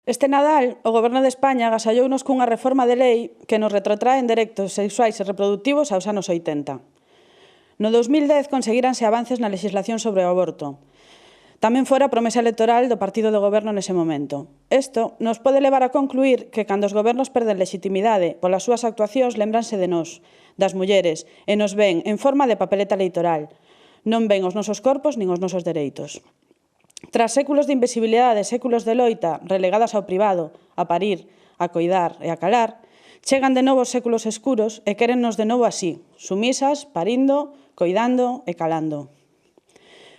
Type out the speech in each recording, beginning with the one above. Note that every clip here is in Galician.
Este Nadal, o Goberno de España agasallounos cunha reforma de lei que nos retrotrae en dereitos sexuais e reproductivos aos anos 80. No 2010 conseguíranse avances na legislación sobre o aborto. Tamén fora a promesa electoral do partido do goberno nese momento. Isto nos pode levar a concluir que cando os gobernos perden legitimidade polas súas actuacións lembranse de nós, das mulleres, e nos ven en forma de papeleta electoral. Non ven os nosos corpos nin os nosos dereitos. Tras séculos de invisibilidade, séculos de loita, relegadas ao privado, a parir, a coidar e a calar, chegan de novo os séculos escuros e quérennos de novo así, sumisas, parindo, coidando e calando.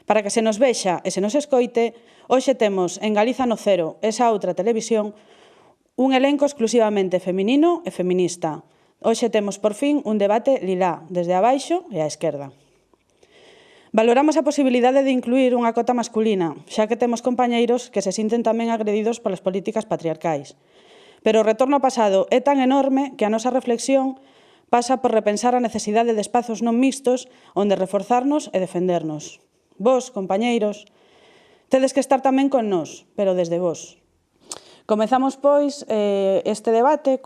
Para que se nos vexa e se nos escoite, hoxe temos en Galiza no Cero, esa outra televisión, un elenco exclusivamente feminino e feminista. Hoxe temos, por fin, un debate lilá, desde abaixo e á esquerda. Valoramos a posibilidade de incluir unha cota masculina, xa que temos compañeiros que se sinten tamén agredidos polas políticas patriarcais. Pero o retorno ao pasado é tan enorme que a nosa reflexión pasa por repensar a necesidade de espazos non mixtos onde reforzarnos e defendernos. Vos, compañeiros, tedes que estar tamén con nós, pero desde vos. Comezamos, pois, este debate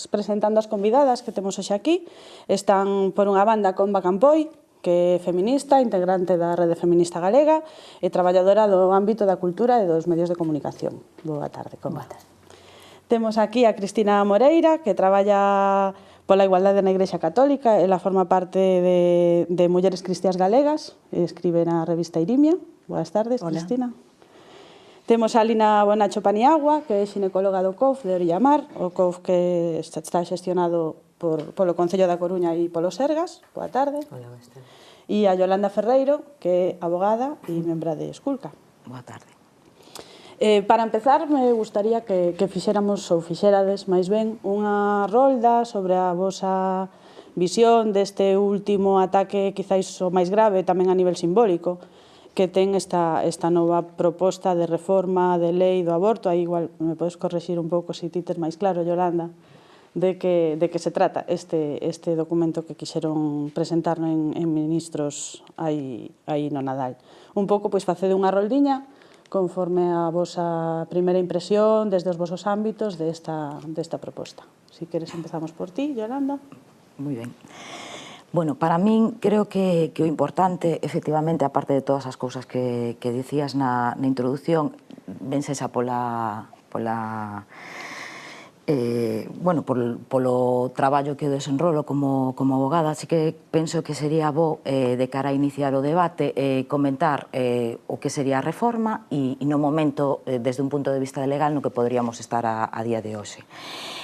presentando as convidadas que temos hoxe aquí. Están, por unha banda, Comba Campoy, que é feminista, integrante da Rede Feminista Galega e traballadora do ámbito da cultura e dos medios de comunicación. Boa tarde, Comba. Temos aquí a Cristina Moreira, que traballa pola igualdade na Igrexa Católica. Ela forma parte de Mulleres Cristiás Galegas e escribe na revista Irimia. Boas tardes, Cristina. Temos a Lina Bonacho Paniagua, que é xinecóloga do COUF de Orillamar, o COUF que está xestionado polo Concello da Coruña e polo Sergas. Boa tarde. Hola, boas tardes. E a Yolanda Ferreiro, que é abogada e membra de Esculca. Boa tarde. Para empezar, me gustaría que fixéramos, ou fixérades, máis ben, unha rolda sobre a vosa visión deste último ataque, quizáis o máis grave, tamén a nivel simbólico, que ten esta nova proposta de reforma de lei do aborto. Aí igual me podes correxir un pouco se ti tes máis claro, Yolanda, de que se trata este documento que quixeron presentar en ministros aí no Nadal. Un pouco, pois, facede unha roldiña conforme a vosa primeira impresión desde os vosos ámbitos desta proposta. Si queres, empezamos por ti, Yolanda. Moi ben. Bueno, para min creo que o importante, efectivamente, aparte de todas as cousas que dicías na introducción, vense xa polo traballo que desenrolo como abogada. Así que penso que sería bo, de cara a iniciar o debate, comentar o que sería a reforma e no momento, desde un punto de vista legal, no que poderíamos estar a día de hoxe.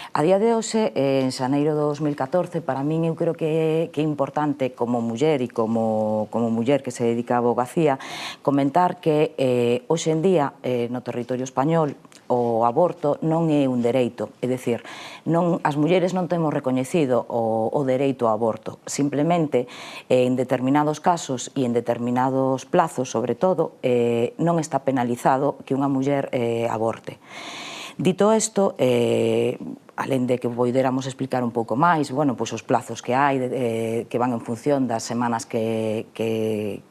A día de hoxe, en xaneiro de 2014, para min eu creo que é importante como muller e como muller que se dedica á abogacía comentar que hoxe en día no territorio español o aborto non é un dereito, é dicir, as mulleres non temos recoñecido o dereito ao aborto, simplemente en determinados casos e en determinados plazos, sobre todo, non está penalizado que unha muller aborte. Dito isto, alén de que poderamos explicar un pouco máis, pois os plazos que hai, que van en función das semanas que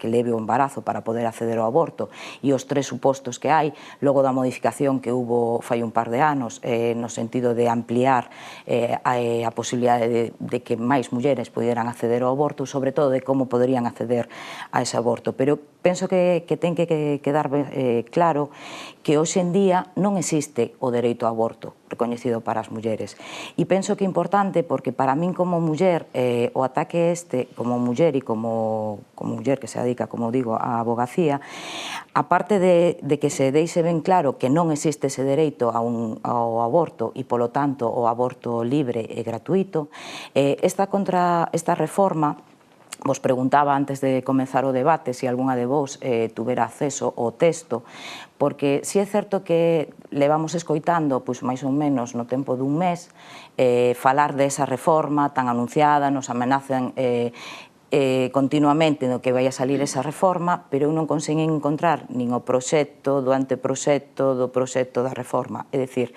leve o embarazo para poder acceder ao aborto e os 3 supostos que hai, logo da modificación que hubo fai un par de anos no sentido de ampliar a posibilidade de que máis mulleres poderan acceder ao aborto, sobre todo de como poderían acceder a ese aborto. Pero penso que ten que quedar claro que hoxe en día non existe o dereito ao aborto recoñecido para as mulleres. E penso que é importante porque para min como muller o ataque como muller e como muller que se dedica, como digo, á abogacía, aparte de que se deixe ben claro que non existe ese dereito ao aborto e, polo tanto, o aborto libre e gratuito, esta reforma vos preguntaba antes de comenzar o debate se algunha de vos tuvera acceso ao texto, porque si é certo que levamos escoitando, pois máis ou menos no tempo dun mes, falar desa reforma tan anunciada, nos amenazan continuamente no que vai a salir esa reforma, pero eu non conseguen encontrar nin o proxecto do anteproxecto do proxecto da reforma. É dicir,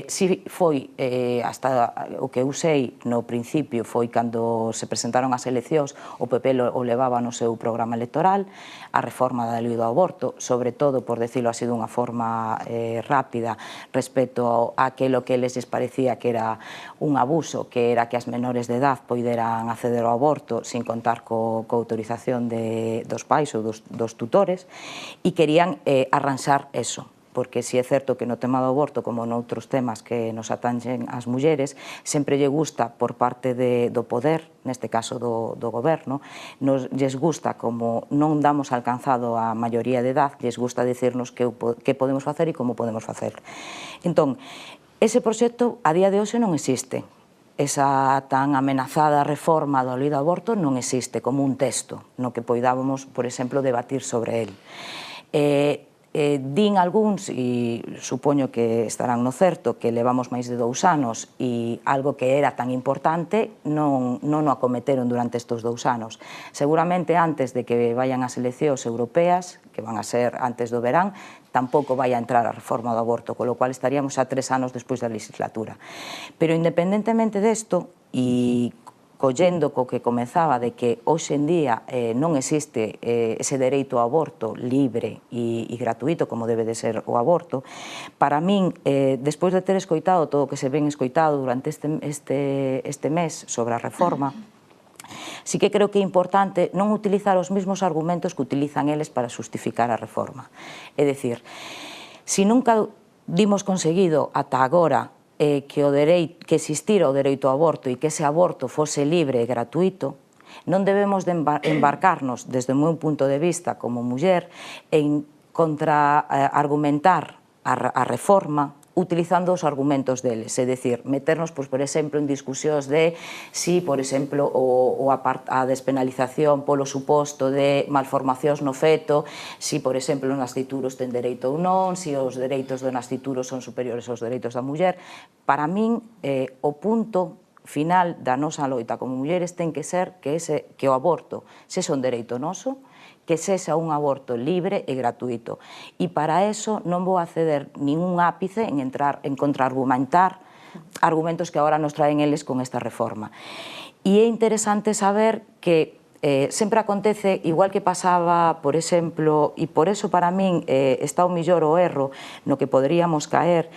si foi, hasta o que eu sei no principio, foi cando se presentaron as eleccións, o PP o levaba no seu programa electoral, a reforma da lei do aborto, sobre todo, por decirlo así dunha forma rápida, respecto a aquilo que eles parecía que era un abuso, que era que as menores de edad poideran acceder ao aborto sin contar coa autorización dos pais ou dos tutores, e querían arranxar eso, porque si é certo que no tema do aborto, como noutros temas que nos atanxen as mulleres, sempre lle gusta por parte do poder, neste caso do goberno, lles gusta, como non damos alcanzado a maioría de edad, lles gusta dicirnos que podemos facer e como podemos facer. Entón, ese proxecto a día de hoxe non existe. Esa tan amenazada reforma do lei do aborto non existe como un texto no que poidábamos, por exemplo, debatir sobre el. Din algúns, e supoño que estarán no certo, que levamos máis de 2 anos e algo que era tan importante non o acometeron durante estes 2 anos. Seguramente antes de que vayan as eleccións europeas, que van a ser antes do verán, tampouco vai a entrar a reforma do aborto, con lo cual estaríamos a 3 anos despois da legislatura. Pero independentemente desto, e collendo co que comezaba de que hoxe en día non existe ese dereito ao aborto libre e gratuito como debe de ser o aborto, para min, despois de ter escoitado todo o que se ven escoitado durante este mes sobre a reforma, sí que creo que é importante non utilizar os mesmos argumentos que utilizan eles para justificar a reforma. É dicir, se nunca dimos conseguido ata agora que existira o dereito ao aborto e que ese aborto fose libre e gratuito, non debemos de embarcarnos, desde o meu punto de vista como muller, en contraargumentar a reforma utilizando os argumentos deles, é dicir, meternos, por exemplo, en discusións de si, por exemplo, a despenalización polo suposto de malformacións no feto, si, por exemplo, os nascituros ten dereito ou non, si os dereitos do nascituro son superiores aos dereitos da muller. Para min, o punto final da nosa loita como mulleres ten que ser que o aborto sexa un dereito noso, que sexa un aborto libre e gratuito. E para eso non vou a ceder ningún ápice en entrar en contraargumentar argumentos que agora nos traen eles con esta reforma. E é interesante saber que sempre acontece, igual que pasaba, por exemplo, e por eso para min está o millor o erro no que poderíamos caer,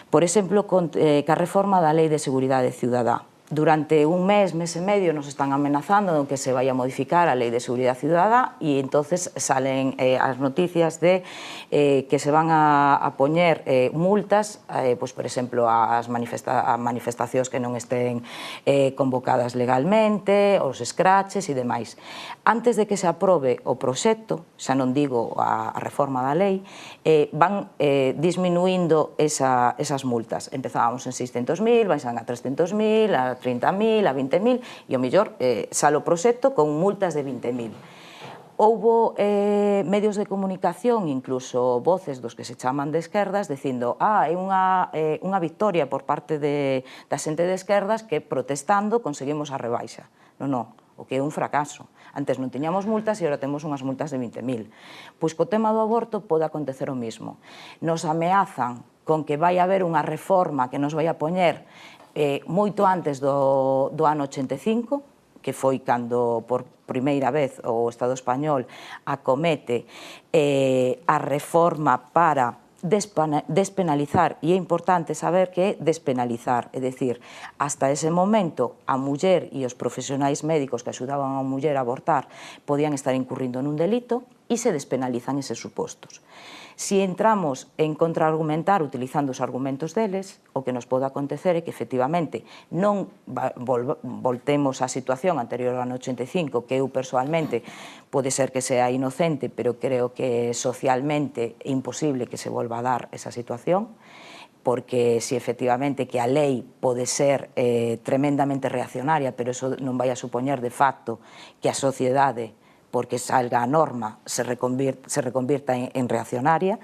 por exemplo, ca reforma da Lei de Seguridade Ciudadá. Durante un mes, mes e medio, nos están amenazando de que se vai a modificar a Lei de Seguridade Ciudadá e entonces salen as noticias de que se van a poñer multas, por exemplo, a manifestacións que non estén convocadas legalmente, os scratches e demais. Antes de que se aprobe o proxecto, xa non digo a reforma da lei, van disminuindo esas multas. Empezábamos en 600.000, van a 300.000, a 30.000, a 20.000, e o mellor sale o proxecto con multas de 20.000. Houbo medios de comunicación, incluso voces dos que se chaman de esquerdas, dicindo é unha victoria por parte da xente de esquerdas que protestando conseguimos a rebaixa. Non, o que é un fracaso. Antes non tiñamos multas e agora temos unhas multas de 20.000. Pois co tema do aborto pode acontecer o mismo. Nos ameazan con que vai haber unha reforma que nos vai a poñer moito antes do ano 85, que foi cando por primeira vez o Estado español acomete a reforma para despenalizar, e é importante saber que é despenalizar, é dicir, hasta ese momento a muller e os profesionais médicos que axudaban a muller a abortar podían estar incurrindo nun delito e se despenalizan eses supostos. Si entramos en contraargumentar utilizando os argumentos deles, o que nos pode acontecer é que efectivamente non voltemos á situación anterior ao ano 85, que eu persoalmente pode ser que sea inocente, pero creo que socialmente é imposible que se volva a dar esa situación, porque si efectivamente que a lei pode ser tremendamente reaccionaria, pero eso non vai a supoñer de facto que a sociedade, porque salga a norma, se reconvirta en reaccionaria,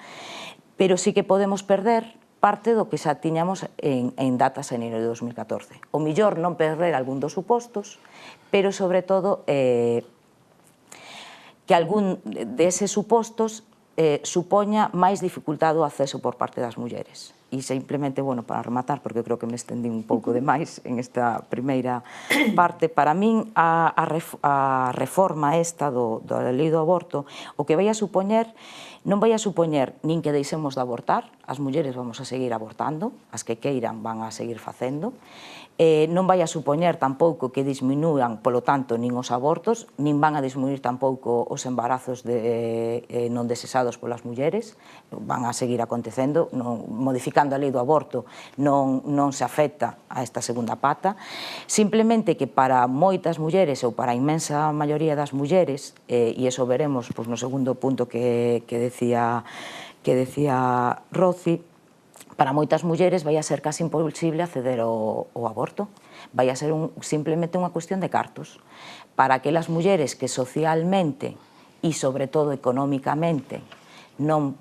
pero sí que podemos perder parte do que xa tiñamos en datas en enero de 2014. O millor non perder algún dos supostos, pero sobre todo que algún deses supostos supoña máis dificultade o acceso por parte das mulleres. E simplemente, bueno, para rematar, porque creo que me estendí un pouco demais en esta primeira parte, para min a reforma esta da lei do aborto o que vai a supoñer non vai a supoñer nin que deixemos de abortar, as mulleres vamos a seguir abortando, as que queiran van a seguir facendo, non vai a supoñer tampouco que disminúan, polo tanto, nin os abortos, nin van a disminuir tampouco os embarazos non desesados polas mulleres, van a seguir acontecendo, modificando a lei do aborto non se afecta a esta segunda pata, simplemente que para moitas mulleres ou para a inmensa maioría das mulleres, e iso veremos no segundo punto que decía Roci, para moitas mulleres vai a ser casi imposible acceder ao aborto. Vai a ser simplemente unha cuestión de cartos. Para aquelas mulleres que socialmente e, sobre todo, económicamente non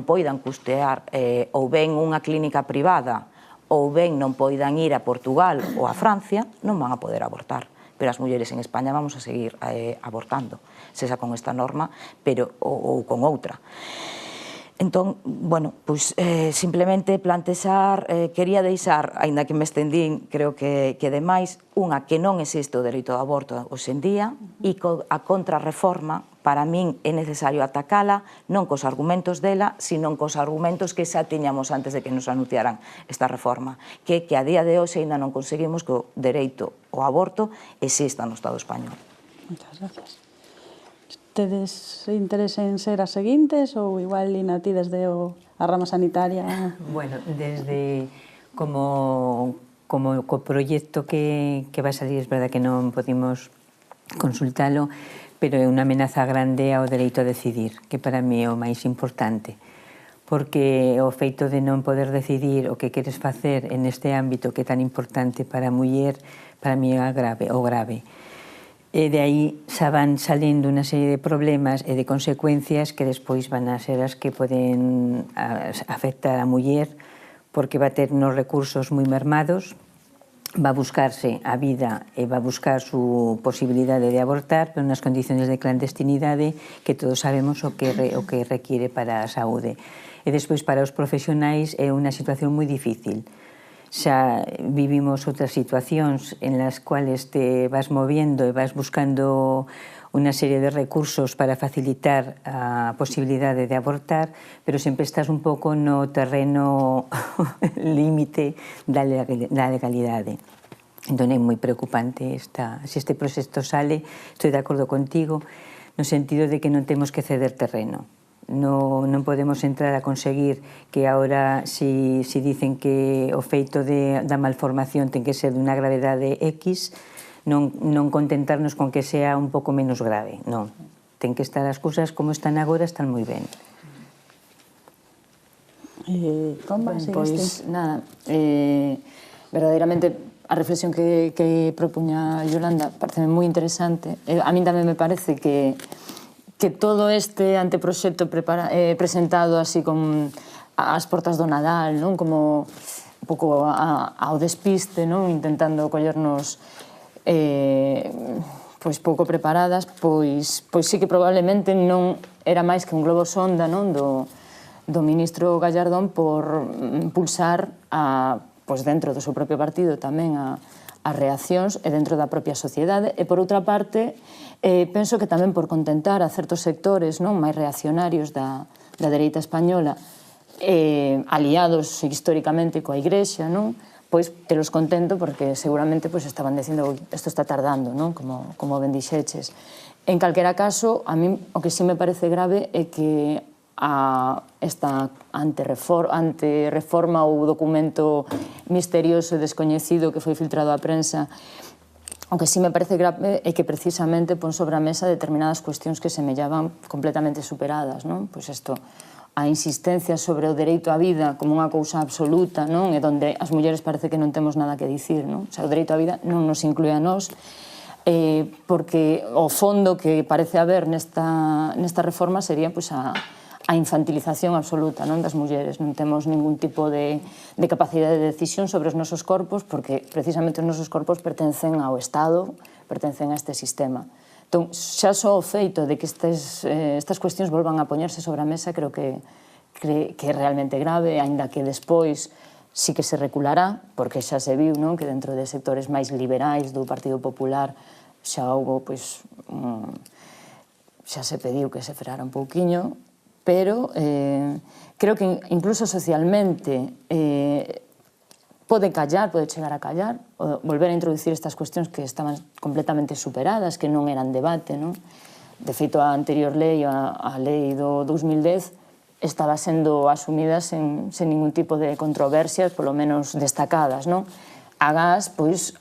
poidan custear ou ben unha clínica privada ou ben non poidan ir a Portugal ou a Francia, non van a poder abortar. Pero as mulleres en España vamos a seguir abortando, sexa con esta norma ou con outra. Entón, bueno, pois simplemente plantexar, quería deixar, aínda que me estendín, creo que demais, unha que non existe o dereito ao aborto hoxe en día e a contrarreforma, para min é necesario atacala non cos argumentos dela, sino cos argumentos que xa tiñamos antes de que nos anunciaran esta reforma, que a día de hoxe ainda non conseguimos que o dereito ao aborto exista no Estado español. Moitas gracias. Tedes interese en ser as seguintes ou igual Lina ti desde a rama sanitaria? Bueno, desde como co proxecto que vai salir, é verdad que non podemos consultalo, pero é unha amenaza grande ao dereito a decidir, que para mí é o máis importante, porque o feito de non poder decidir o que queres facer en este ámbito que é tan importante para a muller, para mí é o grave. E de aí xa van salendo unha serie de problemas e de consecuencias que despois van a ser as que poden afectar a muller, porque va a ter uns recursos moi mermados, va a buscarse a vida e va a buscar su posibilidade de abortar, pero nas condiciones de clandestinidade que todos sabemos o que requiere para a saúde. E despois para os profesionais é unha situación moi difícil. Xa vivimos outras situacións en las cuales te vas moviendo e vas buscando unha serie de recursos para facilitar a posibilidade de abortar, pero sempre estás un pouco no terreno límite da legalidade. Entón é moi preocupante se este proxecto sale, estou de acordo contigo, no sentido de que non temos que ceder terreno. Non podemos entrar a conseguir que agora, si dicen que o feito da malformación ten que ser de unha gravedade X, non contentarnos con que sea un pouco menos grave, non. Ten que estar as cousas como están agora, están moi ben. Comba, Pois, nada, verdadeiramente a reflexión que propuña Yolanda parece moi interesante. A min tamén me parece que todo este anteproxecto presentado así con as portas do Nadal, non, como un pouco ao despiste, non, intentando collernos pois pouco preparadas, pois sí que probablemente non era máis que un globo sonda, non, do ministro Gallardón por impulsar pois dentro do seu propio partido tamén as reaccións e dentro da propia sociedade, e por outra parte penso que tamén por contentar a certos sectores máis reaccionarios da dereita española, aliados históricamente coa Igrexa, pois telos contento porque seguramente estaban dicindo isto está tardando, como ben dixeches. En calquera caso, a mí o que sí me parece grave é que esta antereforma ou documento misterioso e descoñecido que foi filtrado á prensa, o que sí me parece grave é que precisamente pon sobre a mesa determinadas cuestións que semellaban completamente superadas, non? Pois isto, a insistencia sobre o dereito á vida como unha cousa absoluta, non? E donde as mulleres parece que non temos nada que dicir, non? O sea, o dereito á vida non nos inclúe a nós, porque o fondo que parece haber nesta reforma sería a infantilización absoluta, non, das mulleres. Non temos ningún tipo de capacidade de decisión sobre os nosos corpos, porque precisamente os nosos corpos pertencen ao Estado, pertencen a este sistema. Entón, xa só o feito de que estas cuestións volvan a poñerse sobre a mesa creo que é realmente grave, aínda que despois sí que se reculará, porque xa se viu, non, que dentro de sectores máis liberais do Partido Popular xa houve, xa se pediu que se frara un pouquiño, pero creo que incluso socialmente pode chegar a callar, volver a introducir estas cuestións que estaban completamente superadas, que non eran debate, non? De feito, a anterior lei, a lei do 2010, estaba sendo asumida sen ningún tipo de controversias, polo menos destacadas, non? Agás, pois,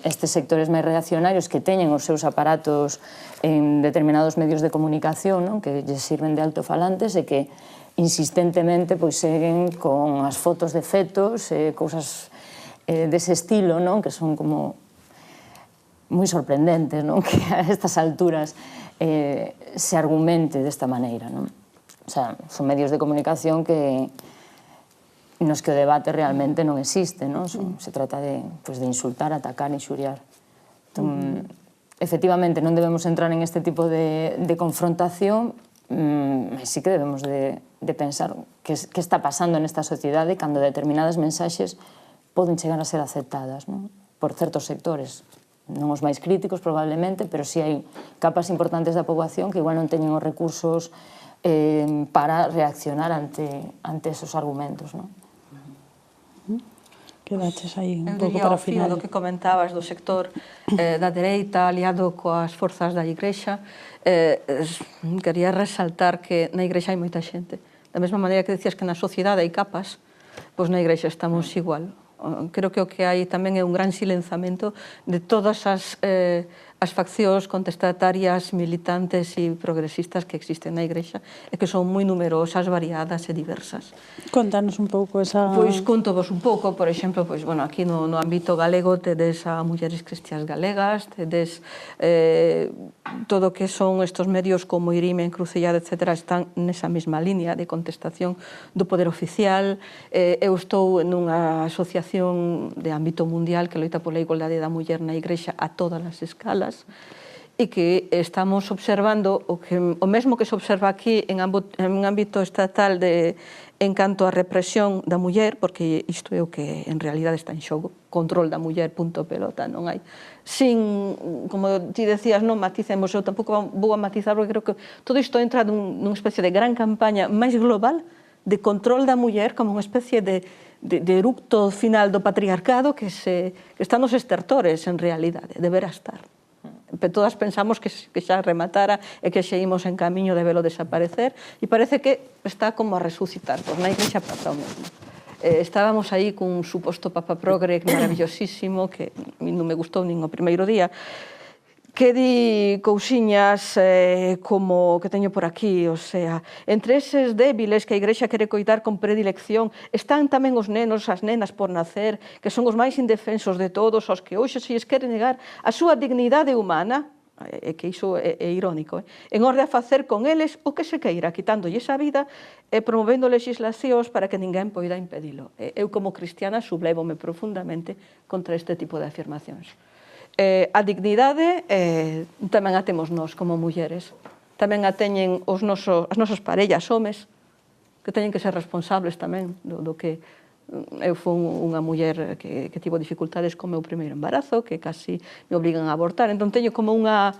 estes sectores máis reaccionarios que teñen os seus aparatos en determinados medios de comunicación, non? Que lles sirven de altofalantes e que insistentemente seguen con as fotos de fetos, cousas dese estilo, non? Que son como moi sorprendentes, non? Que a estas alturas se argumente desta maneira, non? O sea, son medios de comunicación nos que o debate realmente non existe, non? Se trata de insultar, atacar, inxuriar. Entón, efectivamente, non debemos entrar en este tipo de confrontación, mas sí que debemos de pensar que está pasando nesta sociedade cando determinadas mensaxes poden chegar a ser aceptadas, non? Por certos sectores, non os máis críticos probablemente, pero si hai capas importantes da poboación que igual non teñen os recursos para reaccionar ante esos argumentos, non? Quedaches aí un Eu pouco diría para ao fío final. do que comentabas do sector da dereita aliado coas forzas da Igrexa, quería resaltar que na Igrexa hai moita xente. Da mesma maneira que decías que na sociedade hai capas, pois na Igrexa estamos igual. Creo que o que hai tamén é un gran silenzamento de todas as faccións contestatarias, militantes e progresistas que existen na Igrexa e que son moi numerosas, variadas e diversas. Contanos un pouco esa... Pois contovos un pouco, por exemplo, aquí no ámbito galego tedes a Mulleres Cristiás Galegas, tedes todo o que son estos medios como Irime, Encrucellada, etc. están nesa mesma línea de contestación do poder oficial. Eu estou nunha asociación de ámbito mundial que loita pola igualdade da muller na Igrexa a todas as escalas, e que estamos observando o mesmo que se observa aquí en ámbito estatal en canto á represión da muller, porque isto é o que en realidade está en xogo, control da muller, punto pelota, non hai. Como ti decías, non maticemos, eu tampouco vou a matizar, porque creo que todo isto entra nunha especie de gran campaña máis global de control da muller como unha especie de eructo final do patriarcado que está nos estertores, en realidade, deberá estar. Todas pensamos que xa rematara e que xa imos en camiño de velo desaparecer e parece que está como a resucitar. Pois na Igrexa pasa o mesmo. Estábamos aí cun suposto Papa Progre maravillosísimo que non me gustou nin o primeiro día, que di cousiñas como que teño por aquí, o sea, entre eses débiles que a Igrexa quere coidar con predilección están tamén os nenos, as nenas por nacer, que son os máis indefensos de todos, aos que hoxe se lles quere negar a súa dignidade humana, que iso é irónico, en orde a facer con eles o que se queira, quitándolles a vida e promovendo legislacións para que ninguén poida impedilo. Eu, como cristiana, sublévome profundamente contra este tipo de afirmacións. A dignidade tamén a temos nós como mulleres, tamén a teñen as nosas parellas homes, que teñen que ser responsables tamén do que eu fui unha muller que tivo dificultades co meu primeiro embarazo, que casi me obligan a abortar, entón teño como unha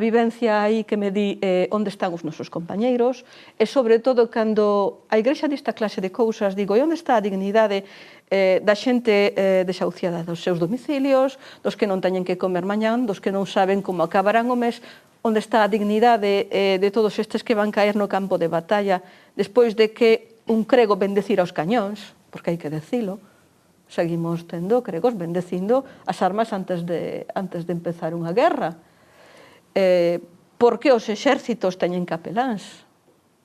vivencia aí que me di onde están os nosos compañeiros e sobre todo cando a Igrexa desta clase de cousas digo, e onde está a dignidade da xente desahuciada dos seus domicilios, dos que non teñen que comer mañán, dos que non saben como acabarán o mes, onde está a dignidade de todos estes que van caer no campo de batalla despois de que un crego bendecira os cañóns, porque hai que decilo, seguimos tendo cregos bendecindo as armas antes de empezar unha guerra. Por que os exércitos teñen capeláns?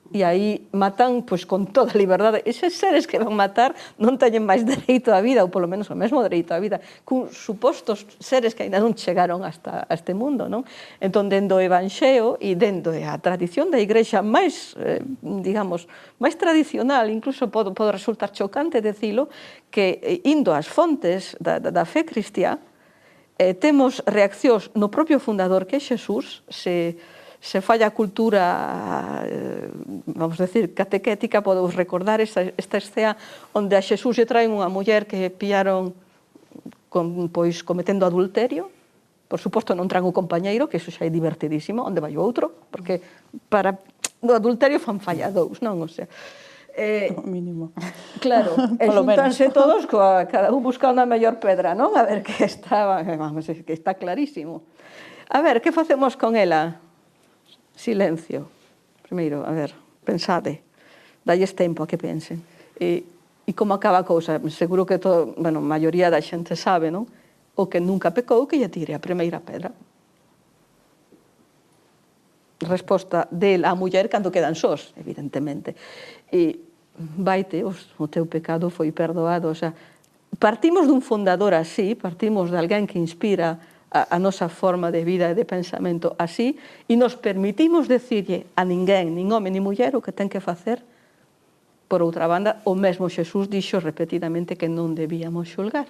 E aí matan pois, con toda a liberdade. Eses seres que van matar non teñen máis dereito á vida, ou polo menos o mesmo dereito á vida, cun supostos seres que ainda non chegaron hasta este mundo, non? Entón, dendo o Evanxeo e dendo a tradición da Igrexa máis, digamos, máis tradicional, incluso pode resultar chocante decilo, que indo ás fontes da fe cristiá, temos reaccións no propio fundador que é Xesús, se falla a cultura, vamos decir, catequética, podemos recordar esta escena onde a Xesús lle traen unha muller que pillaron pois, cometendo adulterio. Por suposto, non traen o compañeiro, que iso xa é divertidísimo, onde vai o outro, porque para o adulterio fan falla dous, non? O sea, o mínimo. Claro, e xuntanse todos, cada un buscando a mellor pedra, non? A ver, que está clarísimo. A ver, que facemos con ela? Silencio. Primeiro, a ver, pensade. Dalles tempo a que pensen. E como acaba a cousa? Seguro que a maioría da xente sabe, non? O que nunca pecou, que lle tire a primeira pedra. Resposta dela a muller cando quedan sós, evidentemente. E vaite, o teu pecado foi perdoado. O sea, partimos dun fundador así, partimos de alguén que inspira a nosa forma de vida e de pensamento así, e nos permitimos decirlle a ninguén, nin home, nin muller, o que ten que facer. Por outra banda, o mesmo Xesús dixo repetidamente que non debíamos xulgar.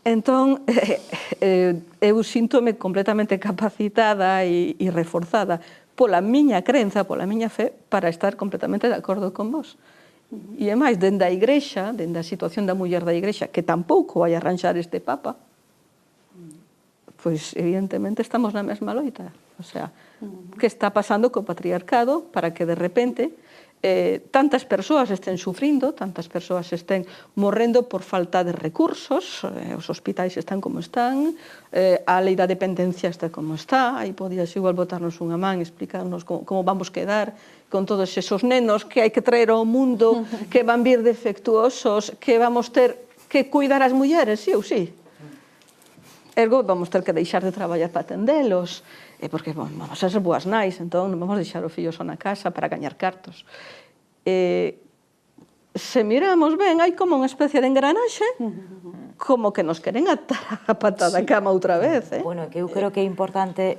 Entón, eu síntome completamente capacitada e reforzada pola miña crenza, pola miña fe, para estar completamente de acordo con vos. E é máis, dende a Igrexa, dende a situación da muller da Igrexa, que tampouco vai arranxar este Papa, pois evidentemente estamos na mesma loita. O sea, que está pasando co patriarcado para que de repente tantas persoas estén sufrindo, tantas persoas estén morrendo por falta de recursos, os hospitais están como están, a lei da dependencia está como está, aí podías igual botarnos unha man, explicarnos como vamos quedar con todos esos nenos que hai que traer ao mundo, que van vir defectuosos, que vamos ter que cuidar as mulleres, sí ou sí. Ergo, vamos ter que deixar de traballar para atendelos, porque vamos a ser boas nais, entón non vamos deixar o fillo só na casa para gañar cartos. Se miramos ben, hai como unha especie de engranaxe, como que nos queren atar a pata da cama outra vez. Bueno, que eu creo que é importante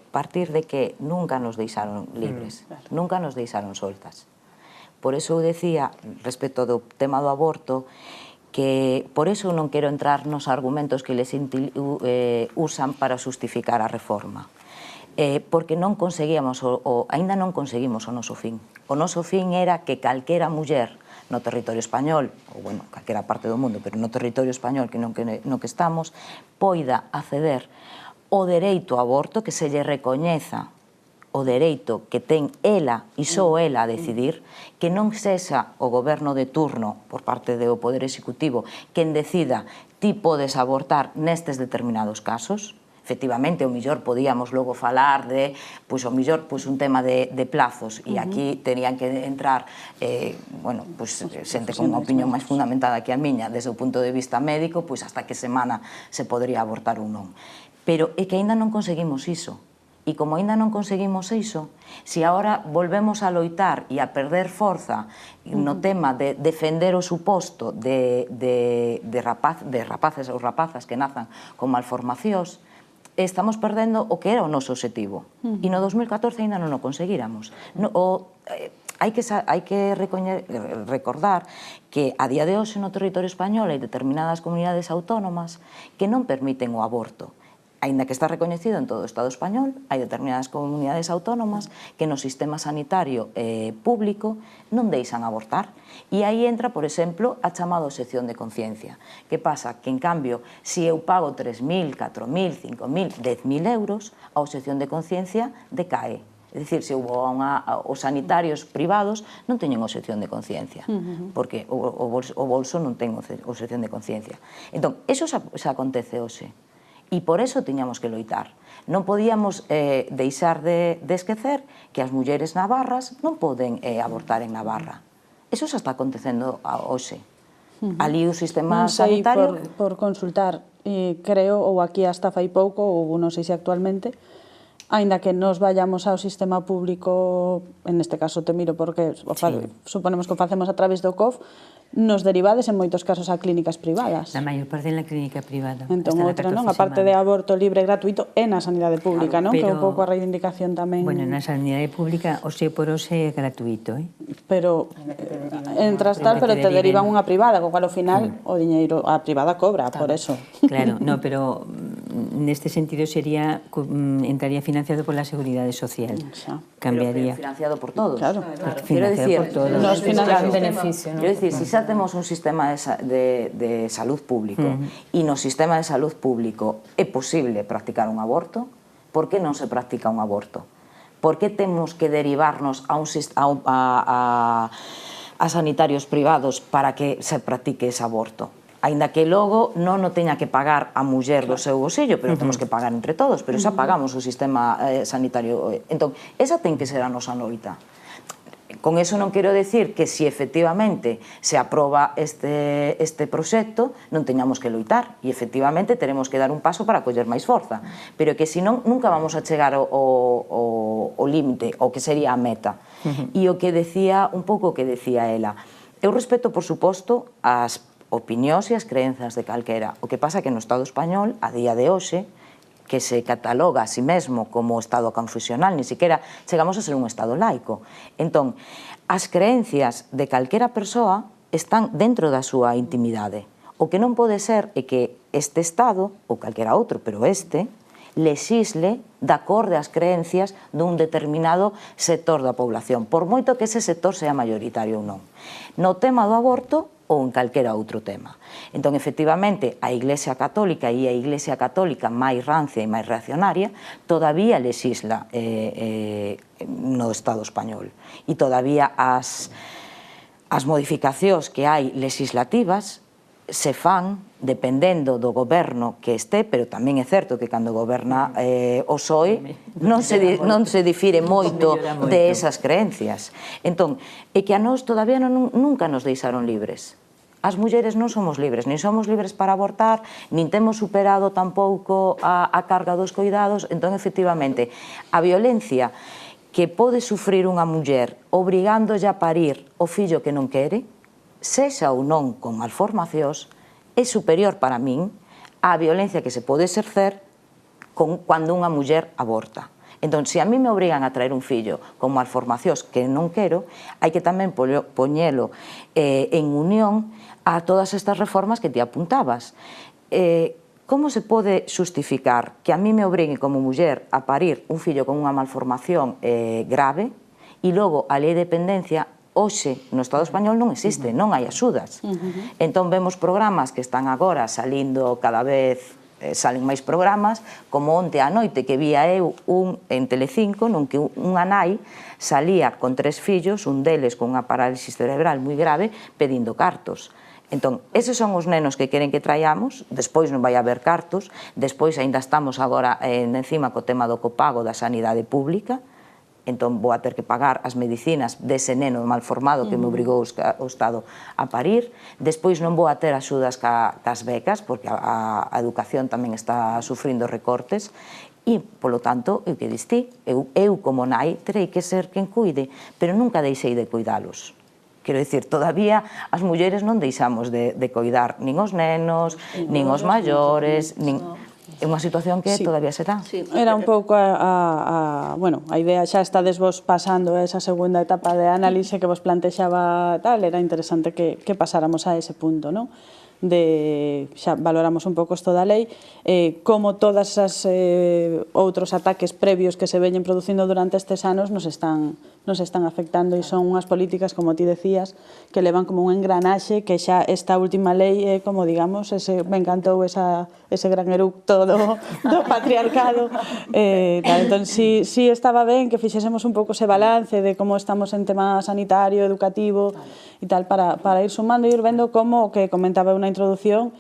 partir de que nunca nos deixaron libres, nunca nos deixaron soltas. Por eso eu decía, respecto do tema do aborto, que por eso non quero entrar nos argumentos que les usan para justificar a reforma. Porque non conseguíamos, aínda non conseguimos o noso fin. O noso fin era que calquera muller no territorio español, ou, bueno, calquera parte do mundo, pero no territorio español no que estamos, poida acceder ao dereito ao aborto, que se lle recoñeza o dereito que ten ela e só ela a decidir, que non sexa o goberno de turno por parte do Poder Executivo quen decida ti podes abortar nestes determinados casos. Efectivamente, o millor podíamos logo falar de, pois, o millor, pois, un tema de plazos, e aquí terían que entrar, bueno, pois, xente con unha opinión máis fundamentada que a miña, desde o punto de vista médico, pois, hasta que semana se podría abortar ou non. Pero é que aínda non conseguimos iso. E como aínda non conseguimos iso, se agora volvemos a loitar e a perder forza no tema de defender o suposto de rapaces ou rapazas que nazan con malformacións, estamos perdendo o que era o noso objetivo. E no 2014 aínda non o conseguíramos. Hai que recordar que a día de hoxe no territorio español hai determinadas comunidades autónomas que non permiten o aborto. Aínda que está recoñecido en todo o Estado español, hai determinadas comunidades autónomas que no sistema sanitario público non deixan abortar. E aí entra, por exemplo, a chamada obxección de conciencia. Que pasa? Que, en cambio, se eu pago 3.000, 4.000, 5.000, 10.000 euros, a obxección de conciencia decae. É dicir, se eu vou aos sanitarios privados, non teñen obxección de conciencia, porque o bolso non ten obxección de conciencia. Entón, eso xa acontece hoxe. E por eso tiñamos que loitar. Non podíamos deixar de esquecer que as mulleres navarras non poden abortar en Navarra. Eso xa está acontecendo hoxe. Ali o sistema sanitario... Por consultar, creo, ou aquí hasta fai pouco, ou non sei se actualmente, aínda que nos vayamos ao sistema público, en este caso te miro porque suponemos que o facemos a través do COF, nos derivades en moitos casos a clínicas privadas. La maior parte en la clínica privada. Entón, outra non, a parte de aborto libre e gratuito é na sanidade pública, non? Que é un pouco a reivindicación tamén... Bueno, na sanidade pública, ose por ose é gratuito, Pero entras tal, pero te derivan unha privada, co cual ao final o diñeiro, a privada cobra, por eso. Claro, no, pero neste sentido sería, entraría financiado por la Seguridade Social. Cambiaría. Pero financiado por todos. Claro. Quiero decir, por todos. Nos financian beneficio, ¿no? Quiero decir, si xa temos un sistema de salud público e no sistema de salud público é posible practicar un aborto, por que non se practica un aborto? Por que temos que derivarnos a sanitarios privados para que se practique ese aborto? Aínda que logo non o teña que pagar a muller do seu bolsillo, pero temos que pagar entre todos, pero xa pagamos o sistema sanitario. Entón, esa ten que ser a nosa loita. Con eso non quero decir que si efectivamente se aproba este proxecto non teñamos que loitar e efectivamente teremos que dar un paso para coller máis forza, pero que senón nunca vamos a chegar ao límite, o que sería a meta. E o que decía, un pouco o que decía ela, eu respeto por suposto as opinións e as crenzas de calquera, o que pasa que no Estado español a día de hoxe que se cataloga a sí mesmo como Estado confesional, ni siquiera chegamos a ser un Estado laico. Entón, as creencias de calquera persoa están dentro da súa intimidade. O que non pode ser é que este Estado, ou calquera outro, pero este, lexisle de acorde ás creencias dun determinado sector da población, por moito que ese sector sea mayoritario ou non. No tema do aborto, ou en calquera outro tema. Entón, efectivamente, a Iglesia Católica e a Iglesia Católica máis rancia e máis reaccionaria todavía lexisla no Estado español. E todavía as modificacións que hai legislativas se fan dependendo do goberno que este, pero tamén é certo que cando goberna o PSOE non se difire moito de esas creencias. Entón, é que a nós todavía nunca nos deixaron libres. As mulleres non somos libres, nin somos libres para abortar, nin temos superado tampouco a carga dos coidados. Entón, efectivamente, a violencia que pode sufrir unha muller obrigándolle a parir o fillo que non quere, sexa ou non con malformacións, é superior para min á violencia que se pode exercer cando unha muller aborta. Entón, se a mí me obrigan a traer un fillo con malformacións que non quero, hai que tamén poñelo en unión a todas estas reformas que ti apuntabas. Como se pode justificar que a mí me obrigue como muller a parir un fillo con unha malformación grave e logo a lei de dependencia hoxe no Estado español non existe, non hai axudas. Entón vemos programas que están agora salindo cada vez, salen máis programas, como onte á noite que vía eu en Telecinco, non que unha nai salía con 3 fillos, un deles con unha parálisis cerebral moi grave, pedindo cartos. Entón, eses son os nenos que queren que traiamos, despois non vai haber cartos, despois ainda estamos agora encima co tema do copago da sanidade pública, entón vou a ter que pagar as medicinas dese neno malformado que me obrigou o Estado a parir, despois non vou a ter axudas cas becas, porque a educación tamén está sufrindo recortes, e, polo tanto, o que distí, eu como nai terei que ser quen cuide, pero nunca deixei de cuidalos. Quero dicir, todavía as mulleres non deixamos de coidar nin os nenos, nin os maiores, nin... É unha situación que todavía se dá. Era un pouco a idea, xa estades vos pasando esa segunda etapa de análise que vos plantexaba tal, era interesante que pasáramos a ese punto, non? Xa valoramos un pouco isto da lei, como todas as outros ataques previos que se veñen producindo durante estes anos nos están afectando e son unhas políticas, como ti decías, que levan como un engranaxe que xa esta última lei é como, digamos, me encantou ese gran eructo do patriarcado. Entón, si estaba ben que fixésemos un pouco ese balance de como estamos en tema sanitario, educativo e tal, para ir sumando e ir vendo como, que comentaba unha introducción,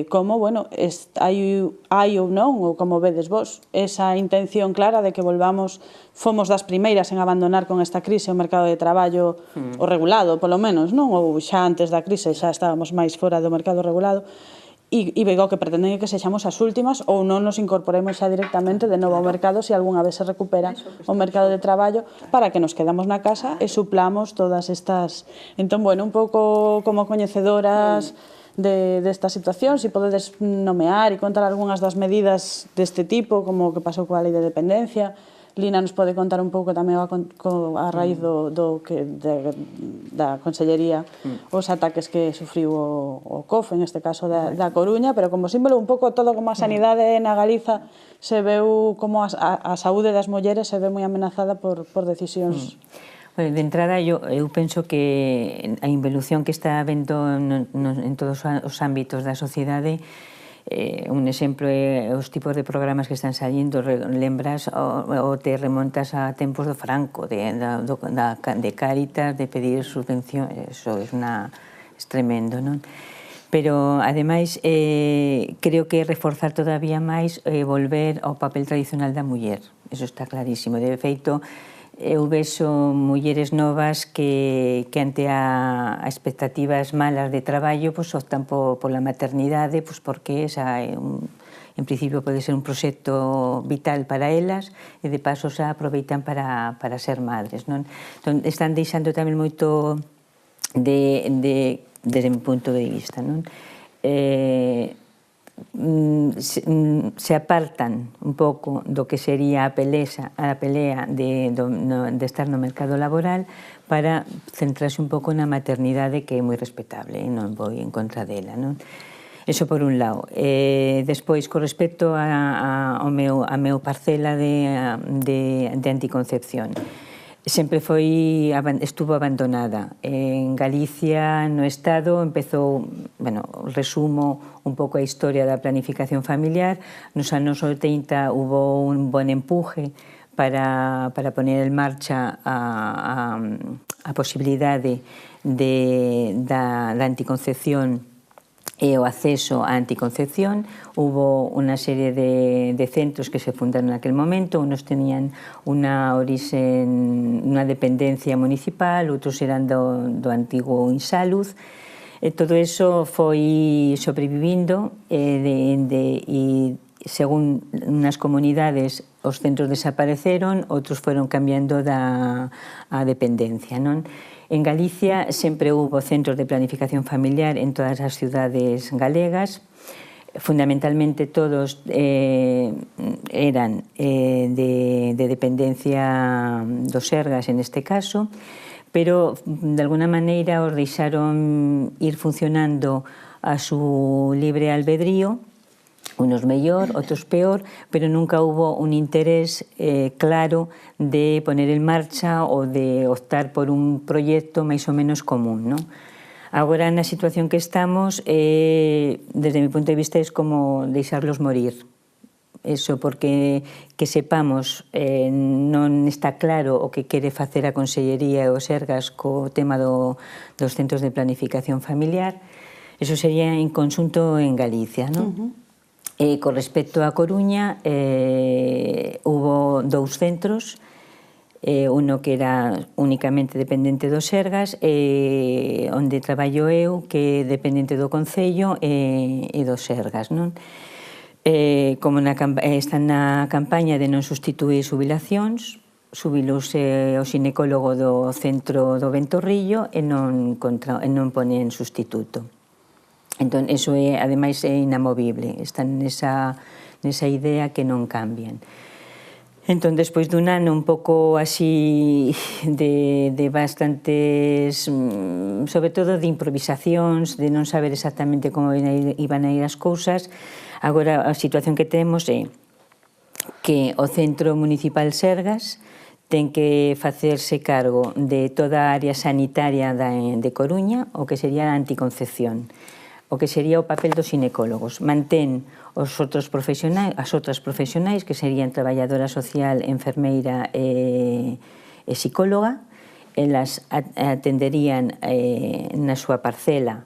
como, bueno, hai ou non, ou como vedes vos, esa intención clara de que fomos das primeiras en abandonar con esta crise o mercado de traballo o regulado, polo menos, non? Ou xa antes da crise xa estábamos máis fora do mercado regulado, e vego que pretenden que sexamos as últimas ou non nos incorporemos xa directamente de novo ao mercado se algunha vez se recupera o mercado de traballo para que nos quedamos na casa e suplamos todas estas... Entón, bueno, un pouco como coñecedoras desta situación, se podedes nomear e contar algunhas das medidas deste tipo, como o que pasou coa lei de dependencia. Lina nos pode contar un pouco tamén a raíz da Consellería os ataques que sufriu o COF, en este caso da Coruña, pero como símbolo un pouco todo como a sanidade na Galiza se veu como a saúde das mulleres se ve moi amenazada por decisións. Bueno, de entrada, eu penso que a involución que está habendo en todos os ámbitos da sociedade, un exemplo é os tipos de programas que están saindo, lembras ou te remontas a tempos do Franco, de Cáritas, de pedir subvención, eso é tremendo, non? Pero, ademais, creo que reforzar todavía máis volver ao papel tradicional da muller, eso está clarísimo. De feito, eu vexo mulleres novas que ante a expectativas malas de traballo optan pola maternidade porque en principio pode ser un proxecto vital para elas e de paso xa aproveitan para ser madres. Entón, están deixando tamén moito desde mi punto de vista. Se apartan un pouco do que sería a pelea de estar no mercado laboral para centrarse un pouco na maternidade, que é moi respetable e non vou en contra dela. Eso por un lado. Despois, con respecto a meu parcela de anticoncepción, sempre estuvo abandonada. En Galicia, no Estado, empezou, resumo un pouco a historia da planificación familiar. Nos anos 80 hubo un bon empuje para poner en marcha a posibilidade da anticoncepción e o acceso á anticoncepción. Hubo unha serie de centros que se fundaron naquel momento, unos tenían unha dependencia municipal, outros eran do antigo Insalud. Todo eso foi sobrevivindo e según unas comunidades os centros desapareceron, outros foron cambiando a dependencia, non? En Galicia sempre hubo centros de planificación familiar en todas as cidades galegas. Fundamentalmente todos eran de dependencia dos Sergas en este caso, pero de alguna maneira os deixaron ir funcionando a su libre albedrío, unos mellor, outros peor, pero nunca hubo un interés claro de poner en marcha ou de optar por un proxecto máis ou menos común, non? Agora, na situación que estamos, desde mi punto de vista, é como deixarlos morir. Eso, porque que sepamos, non está claro o que quere facer a Consellería e os Sergas co tema dos centros de planificación familiar. Eso sería en conxunto en Galicia, non? Con respecto a Coruña, hubo dous centros, uno que era únicamente dependente dos Sergas, onde traballo eu, que é dependente do Concello e dos Sergas, non? Como están na campaña de non sustituir xubilacións, xubilouse o xinecólogo do centro do Ventorrillo e non ponen sustituto. Entón, eso ademais é inamovible, están nesa idea que non cambian. Entón, despois dun ano un pouco así de bastantes, sobre todo de improvisacións, de non saber exactamente como iban a ir as cousas, agora a situación que temos é que o Centro Municipal Sergas ten que facerse cargo de toda a área sanitaria de Coruña, o que sería a anticoncepción, o que sería o papel dos xinecólogos. Mantén as outras profesionais, que serían traballadora social, enfermeira e psicóloga. Elas atenderían na súa parcela,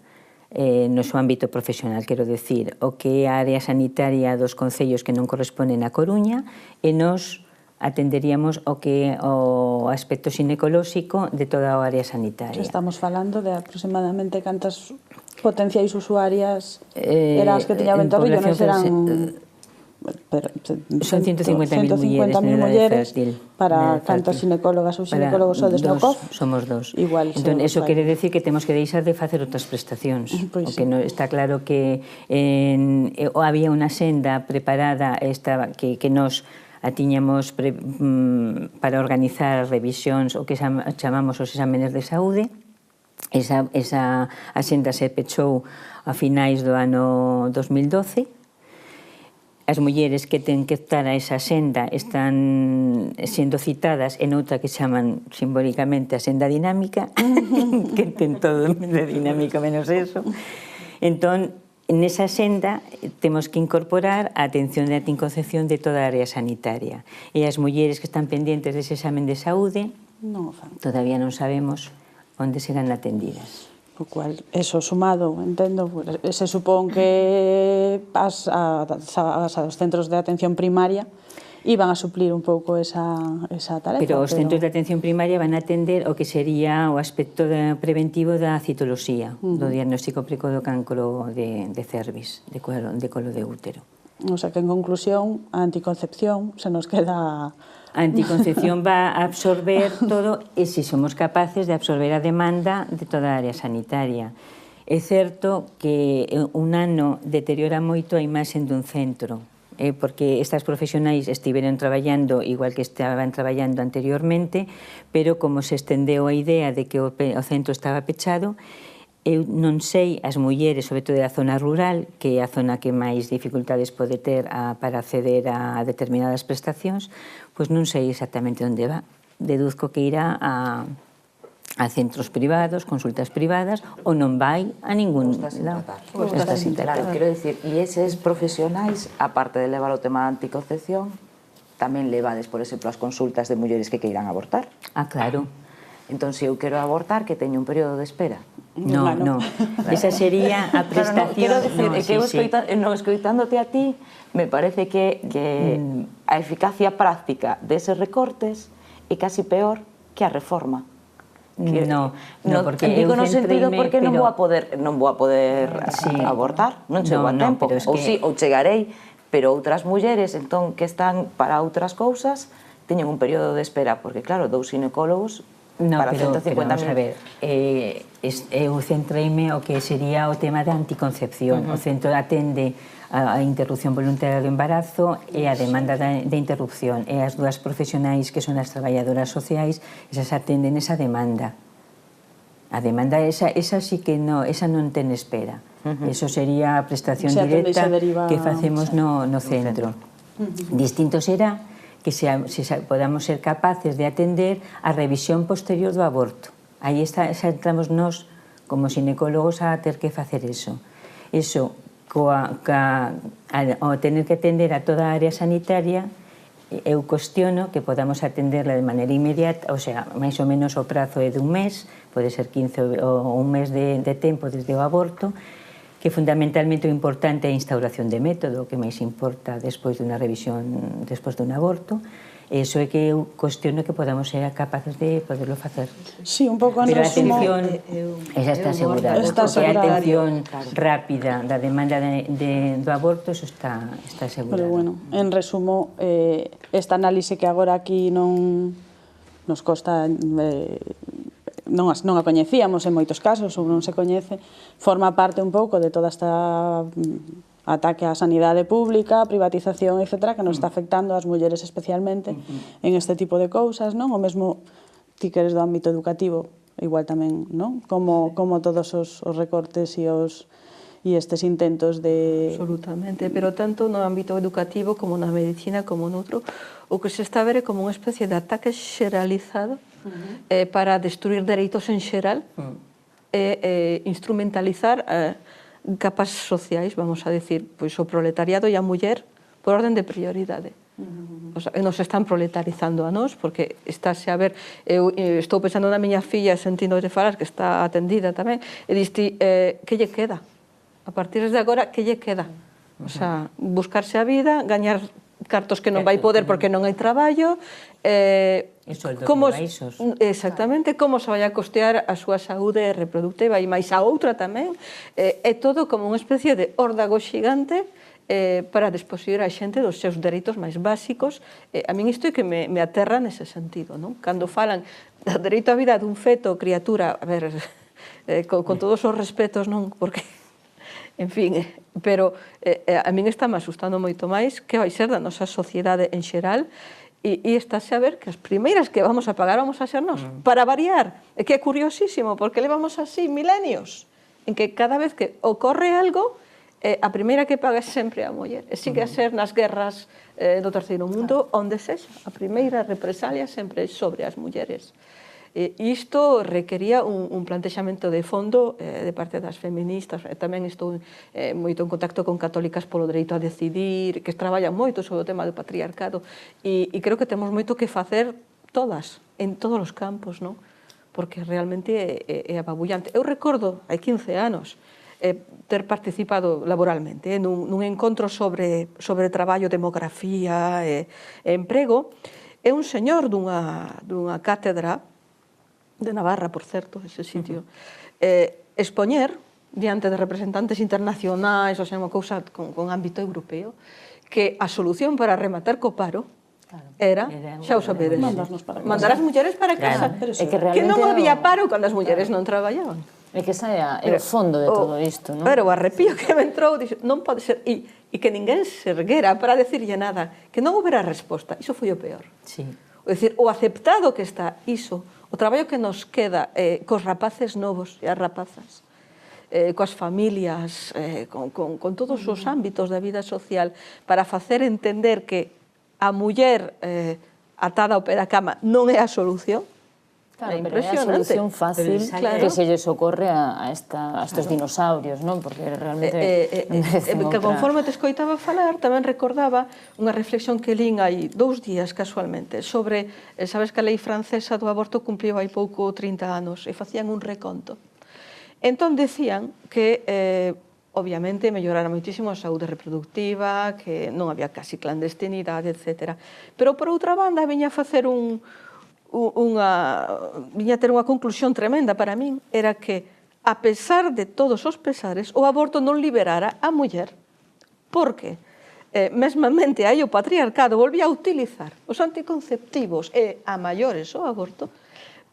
no seu ámbito profesional, quero decir, o que é a área sanitaria dos concellos que non corresponden a Coruña, e nos atenderíamos o aspecto ginecolóxico de toda a área sanitaria. Estamos falando de aproximadamente cantas potenciais usuarias eran as que tiña o Ventorrillo, non serán... Son 150.000 mulleres para cantas ginecólogas ou ginecólogos sodes no COF. Somos dos. Igual. Entón, eso quere decir que temos que deixar de facer outras prestacións. Pois que está claro que había unha senda preparada que nos a tiñamos para organizar revisións o que chamamos os exámenes de saúde. Esa axenda se pechou a finais do ano 2012. As mulleres que ten que estar a esa senda están sendo citadas en outra que chaman simbólicamente a senda dinámica, que ten todo de dinámico menos eso. Entón, nesa senda temos que incorporar a atención de anticoncepción de toda a área sanitaria. E as mulleres que están pendientes dese examen de saúde todavía non sabemos onde serán atendidas. O cual, eso sumado, entendo, se supón que os centros de atención primaria iban a suplir un pouco esa tarefa. Pero os centros de atención primaria van a atender o que sería o aspecto preventivo da citoloxía, do diagnóstico precoz do cancro de cervix, de colo de útero. O sea que, en conclusión, a anticoncepción se nos queda... A anticoncepción va a absorber todo e se somos capaces de absorber a demanda de toda a área sanitaria. É certo que un ano deteriora moito a imaxe dun centro, porque estas profesionais estiveron traballando igual que estaban traballando anteriormente, pero como se estendeu a idea de que o centro estaba pechado, eu non sei as mulleres, sobre todo da zona rural, que é a zona que máis dificultades pode ter para acceder a determinadas prestacións, pois non sei exactamente onde va. Deduzco que irá a centros privados, consultas privadas, ou non vai a ningún lado. Está sin tratar. Claro, quero dicir, e eses profesionais, aparte de levar o tema da anticoncepción, tamén levades, por exemplo, as consultas de mulleres que queiran abortar. Ah, claro. Entón, se eu quero abortar, que teño un período de espera. No. Esa sería a prestación... Quero dicir, escoitándote a ti, me parece que a eficacia práctica deses recortes é casi peor que a reforma. No, porque digo no sentido porque non vou a poder abortar, non chego a tempo, ou chegarei, pero outras mulleres entón que están para outras cousas teñen un período de espera, porque claro, dous ginecólogos para 150.000. Vamos a ver, eu centreime o que sería o tema da anticoncepción. O centro atende a interrupción voluntaria do embarazo e a demanda de interrupción. E as dúas profesionais que son as traballadoras sociais, esas atenden esa demanda. A demanda esa sí que esa non ten espera. Eso sería a prestación directa que facemos no centro. Distinto será que podamos ser capaces de atender a revisión posterior do aborto. Aí entramos nós, como xinecólogos, a ter que facer eso. Eso, ao tener que atender a toda a área sanitaria, eu cuestiono que podamos atenderla de maneira inmediata, o sea, máis ou menos o prazo é dun mes, pode ser 15 ou un mes de tempo desde o aborto, que fundamentalmente o importante é a instauración de método, que máis importa despois dunha revisión, despois dun aborto, e iso é que eu cuestiono que podamos ser capaces de poderlo facer. Sí, un pouco en resumo... Pero a atención, esa está asegurada, porque a atención rápida da demanda do aborto, eso está asegurado. Pero bueno, en resumo, esta análise que agora aquí non nos costa... non a coñecíamos en moitos casos, ou non se coñece, forma parte un pouco de toda esta ataque á sanidade pública, privatización, etc., que nos está afectando ás mulleres especialmente en este tipo de cousas, non? O mesmo, ti que eres do ámbito educativo, igual tamén, non? Como todos os recortes e estes intentos de... Absolutamente, pero tanto no ámbito educativo como na medicina como noutro, o que se está a ver é como unha especie de ataque xeralizado para destruir dereitos en xeral e instrumentalizar capas sociais, vamos a decir, pois o proletariado e a muller por orden de prioridade. Nos están proletarizando a nós, porque estáse a ver, eu estou pensando na miña filla sentindo de falar, que está atendida tamén, e diste, que lle queda? A partir de agora, que lle queda? O sea, buscarse a vida, gañar cartos que non vai poder porque non hai traballo, soldos como, moi baixos. exactamente, como se vai a costear a súa saúde reproductiva e máis a outra tamén, é todo como unha especie de órdago xigante para desposeer a xente dos seus dereitos máis básicos. A min isto é que me aterra nese sentido, non? Cando falan do dereito á vida dun feto, criatura, a ver, con todos os respetos, non? Porque, en fin, pero a min está me asustando moito máis que vai ser da nosa sociedade en xeral e estáse a ver que as primeiras que vamos a pagar vamos a ser nós, para variar. É que é curiosísimo, porque levamos así milenios en que cada vez que ocorre algo, a primeira que paga é sempre a muller. E sigue a ser nas guerras do terceiro mundo, onde sexa. A primeira represalia sempre é sobre as mulleres. E isto requería un plantexamento de fondo de parte das feministas. Tamén estou moito en contacto con católicas polo dereito a decidir, que traballan moito sobre o tema do patriarcado, e creo que temos moito que facer todas, en todos os campos, non? Porque realmente é apabullante. Eu recordo, hai 15 anos, ter participado laboralmente nun encontro sobre traballo, demografía e emprego, e un señor dunha cátedra de Navarra, por certo, ese sitio, expoñer diante de representantes internacionais, ou sea, unha cousa con ámbito europeo, que a solución para rematar co paro era, xa o sabedes, mandar as mulleres para casa. Que non había paro cando as mulleres non traballaban. É que esa é o fondo de todo isto, non? Pero o arrepío que me entrou, dixo, non pode ser, e que ninguén se erguera para decirlle nada, que non houbera resposta, iso foi o peor. Sí. O decir, o aceptado que está iso, o traballo que nos queda cos rapaces novos e as rapazas, coas familias, con todos os ámbitos da vida social, para facer entender que a muller atada ao pé da cama non é a solución. Claro, pero é a solución fácil que se lles ocorre a estos dinosaurios, non? Porque realmente merecen outra... Conforme te escoitaba falar, tamén recordaba unha reflexión que lín hai 2 días casualmente sobre, sabes que a lei francesa do aborto cumpliu hai pouco 30 anos e facían un reconto. Entón decían que obviamente mellorara moitísimo a saúde reproductiva, que non había casi clandestinidade, etc. Pero por outra banda viña a facer viña a ter unha conclusión tremenda para min, era que, a pesar de todos os pesares, o aborto non liberara a muller, porque mesmamente aí o patriarcado volvía a utilizar os anticonceptivos e a maiores o aborto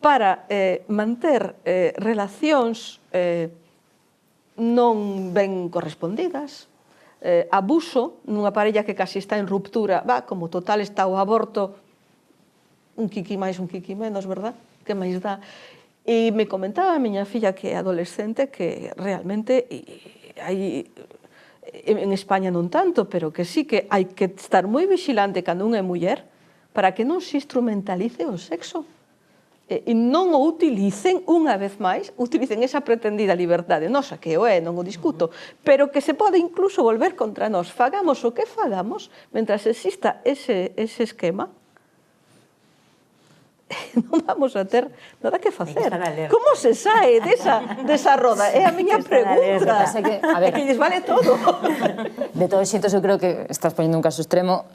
para manter relacións non ben correspondidas, abuso nunha parella que casi está en ruptura, como total está o aborto, un quiqui máis, un quiqui menos, verdad? Que máis dá? E me comentaba a miña filla que é adolescente que realmente hai, en España non tanto, pero que sí que hai que estar moi vigilante cando unha é muller para que non se instrumentalice o sexo e non o utilicen unha vez máis, utilicen esa pretendida liberdade nosa, que o é, non o discuto, pero que se pode incluso volver contra nós. Fagamos o que fagamos, mentras exista ese esquema, non vamos a ter nada que facer. Como se sae desa roda? É a miña pregunta. Que lles vale todo. De todos xeitos, eu creo que estás poñendo un caso extremo.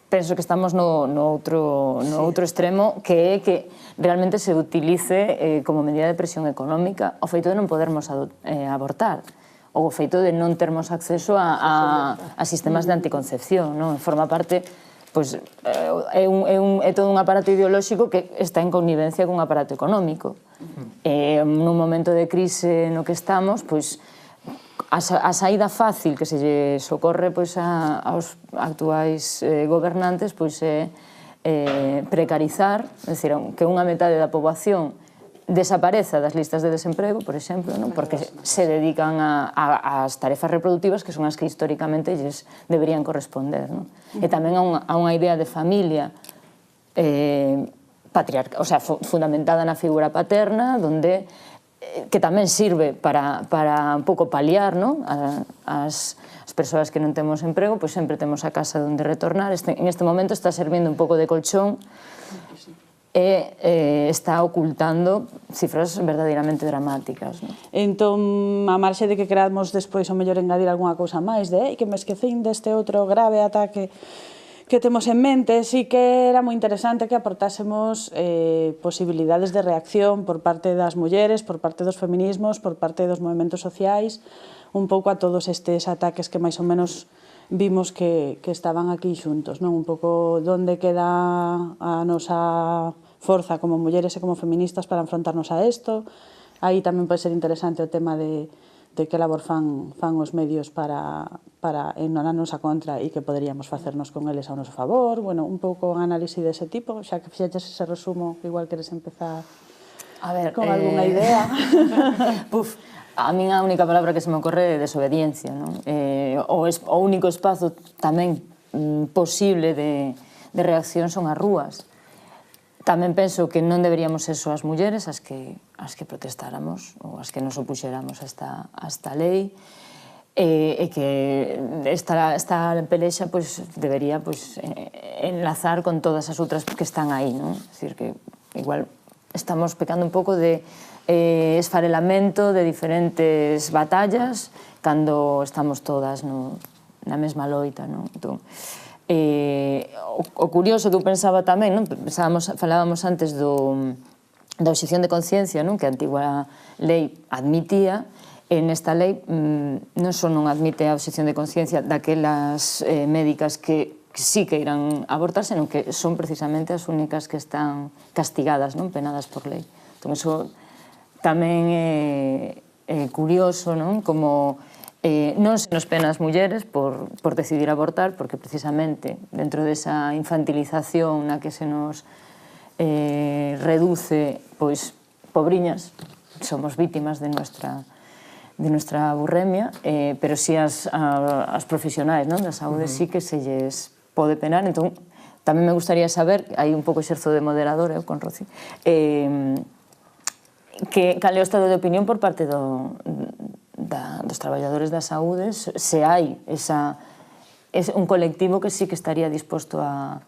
Penso que estamos no outro extremo, que é que realmente se utilice como medida de presión económica o feito de non podermos abortar, ou o feito de non termos acceso a sistemas de anticoncepción, non? Forma parte... Pois é todo un aparato ideolóxico que está en connivencia con un aparato económico. Nun momento de crise no que estamos, pois a saída fácil que se lle socorre aos actuais gobernantes é precarizar, é dicir, que unha metade da poboación desapareza das listas de desemprego, por exemplo, porque se dedican ás tarefas reproductivas que son as que históricamente lles deberían corresponder. E tamén a unha idea de familia fundamentada na figura paterna, que tamén sirve para un pouco paliar as persoas que non temos emprego, pois sempre temos a casa onde retornar. En este momento está servindo un pouco de colchón e está ocultando cifras verdadeiramente dramáticas. Entón, a marxe de que queramos despois o mellor engadir algunha cousa máis que me esquecín deste outro grave ataque temos en mente, sí que era moi interesante que aportásemos posibilidades de reacción por parte das mulleres, por parte dos feminismos, por parte dos movimentos sociais, un pouco a todos estes ataques que máis ou menos vimos que estaban aquí xuntos, non? Un pouco onde queda a nosa forza como mulleres e como feministas para enfrontarnos a isto. Aí tamén pode ser interesante o tema de que labor fan os medios para na nosa contra e que poderíamos facernos con eles ao noso favor. Bueno, un pouco un análise dese tipo, xa que fixeches ese resumo, igual queres empezar con algunha idea. Puf, a min a única palabra que se me ocorre é desobediencia, non? O único espazo tamén posible de reacción son as rúas. Tamén penso que non deberíamos ser só as mulleres as que protestáramos ou as que nos opuxéramos a esta lei, e que esta pelexa debería enlazar con todas as outras que están aí, non? É dicir, que igual estamos pecando un pouco de esfarelamento de diferentes batallas cando estamos todas na mesma loita, non? Entón, o curioso que eu pensaba tamén, non? Falábamos antes da obxección de conciencia, non? Que a antigua lei admitía, e nesta lei non só non admite a obxección de conciencia daquelas médicas que sí que irán abortar, senón que son precisamente as únicas que están castigadas, non? Penadas por lei. Entón, iso tamén é curioso, non? Como non se nos pena as mulleres por decidir abortar, porque precisamente dentro desa infantilización na que se nos reduce, pois, pobriñas, somos vítimas de nuestra burremia, pero si as profesionais da saúde sí que se lles pode penar. Entón, tamén me gustaría saber, hai un pouco exerzo de moderador, con Roci, cal é o estado de opinión por parte dos traballadores da saúde, se hai un colectivo que sí que estaría disposto a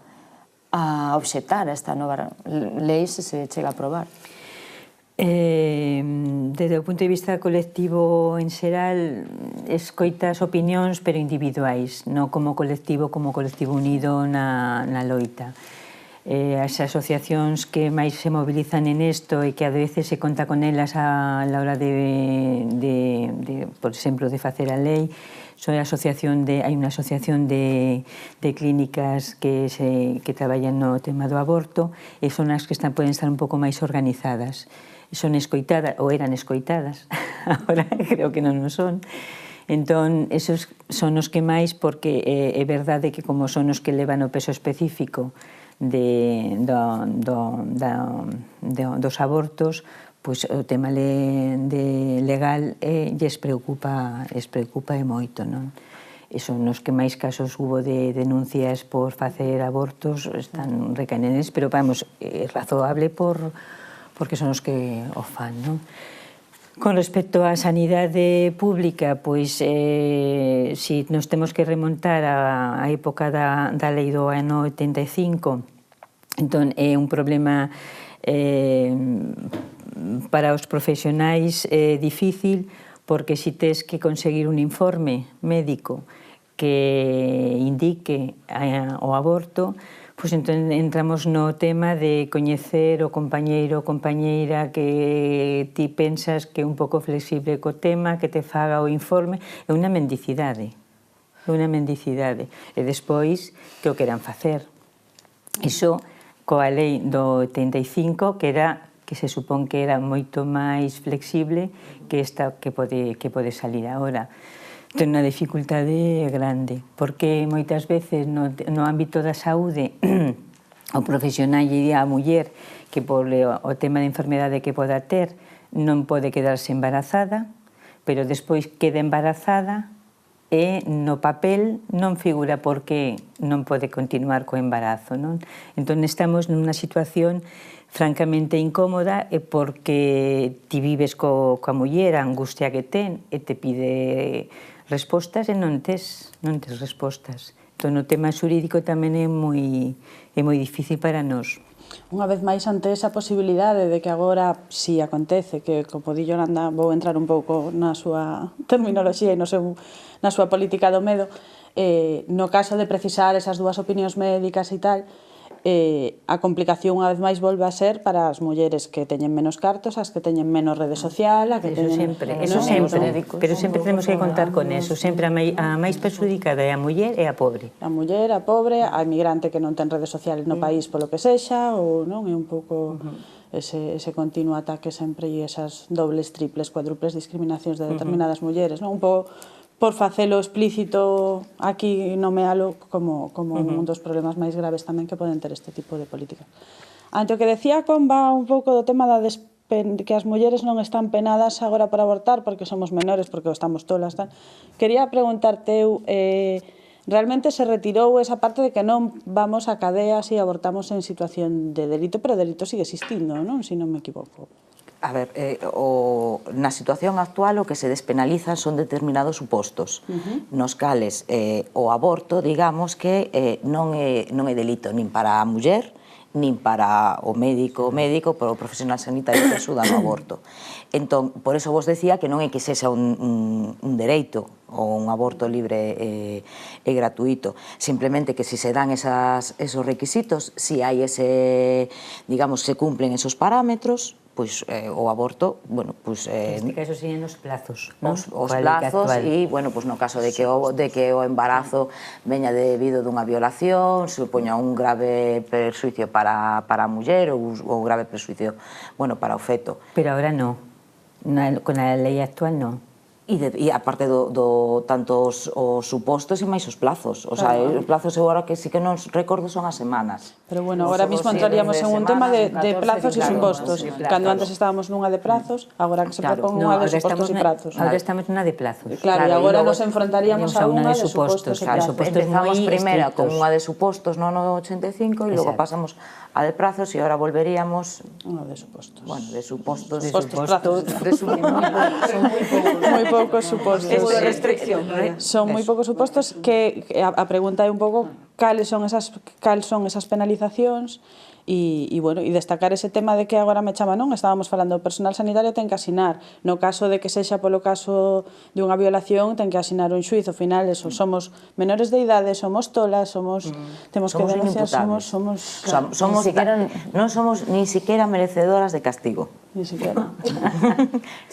obxectar a esta nova lei se se chega a aprobar. Desde o punto de vista colectivo en xeral, escoitas opinións pero individuais, non como colectivo unido na loita. As asociacións que máis se mobilizan en isto e que a veces se conta con elas a la hora por exemplo, de facer a lei, hai unha asociación de clínicas que traballan no tema do aborto e son as que poden estar un pouco máis organizadas. Son escoitadas, ou eran escoitadas, agora creo que non o son. Entón, esos son os que máis, porque é verdade que como son os que levan o peso específico dos abortos, pois o tema legal lles preocupa e moito, non? E son os que máis casos hubo de denuncias por facer abortos, están recaen neles, pero vamos, é razoable porque son os que o fan, non? Con respecto á sanidade pública, pois, si nos temos que remontar á época da lei do ano 85, entón é un problema para os profesionais difícil, porque si tes que conseguir un informe médico que indique o aborto, pois entón entramos no tema de coñecer o compañeiro ou compañeira que ti pensas que é un pouco flexible co tema, que te faga o informe, é unha mendicidade. E despois que o queran facer. Iso coa lei do 85, que se supón que era moito máis flexible que esta que pode salir agora. Ten unha dificultade grande, porque moitas veces no ámbito da saúde o profesional lle a muller que por o tema de enfermedade que poda ter non pode quedarse embarazada, pero despois queda embarazada e no papel non figura porque non pode continuar co embarazo, non? Entón estamos nunha situación francamente incómoda porque ti vives coa muller, a angustia que ten, e te pide respostas e non tes respostas. Entón, o tema xurídico tamén é moi difícil para nós. Unha vez máis, ante esa posibilidade de que agora, si acontece, que como di Yolanda, vou entrar un pouco na súa terminoloxía e na súa política do medo, no caso de precisar esas dúas opinións médicas e tal, a complicación unha vez máis volve a ser para as mulleres que teñen menos cartos, as que teñen menos rede social, a que teñen... Eso sempre, pero sempre temos que contar con eso, sempre a máis perxudicada é a muller e a pobre. A muller, a pobre, a emigrante que non ten redes sociales no país polo que sexa, ou non, é un pouco ese continuo ataque sempre e esas dobles, triples, cuádruples discriminacións de determinadas mulleres, non? Un pouco por facelo explícito aquí nomealo como un dos problemas máis graves tamén que poden ter este tipo de políticas. Ante o que decía Comba un pouco do tema que as mulleres non están penadas agora por abortar porque somos menores, porque estamos tolas, tal. Quería preguntarte eu, realmente se retirou esa parte de que non vamos a cadea se abortamos en situación de delito, pero o delito sigue existindo, non? Se non me equivoco. A ver, na situación actual o que se despenalizan son determinados supostos, nos cales o aborto, digamos que non é delito nin para a muller, nin para o médico, para o profesional sanitario que axuda no aborto. Entón, por eso vos decía que non é que sexa un dereito ou un aborto libre e gratuito, simplemente que si se dan esos requisitos, si hai ese, digamos, se cumplen esos parámetros, pois o aborto, bueno, pois... Neste caso serían os plazos, non? Os plazos e, bueno, pois no caso de que o embarazo veña debido dunha violación, supoña un grave perxuicio para a muller ou grave perxuicio, bueno, para o feto. Pero agora non, con a lei actual non. E aparte tanto os supostos e máis os plazos. O sea, os plazos agora que sí que non recordo son as semanas. Pero bueno, agora mismo entraríamos en un tema de plazos e supostos. Cando antes estábamos nunha de plazos, agora que se propón unha de supostos e plazos. Agora estamos nunha de plazos. Claro, e agora nos enfrontaríamos a unha de supostos e plazos. Empezamos primeira con unha de supostos no 85 e logo pasamos a de plazos e agora volveríamos... Unha de supostos. Bueno, de supostos... Plazos. Moi poucos supostos. Son moi poucos supostos que a pregunta é un pouco cales son esas penalizacións e bueno, e destacar ese tema de que agora me chama, non? Estábamos falando, o personal sanitario ten que asinar, no caso de que sexa polo caso de unha violación, ten que asinar un xuizo final, eso, somos menores de idade, somos tolas, temos que denunciar, non somos ni siquiera merecedoras de castigo. Ni siquiera.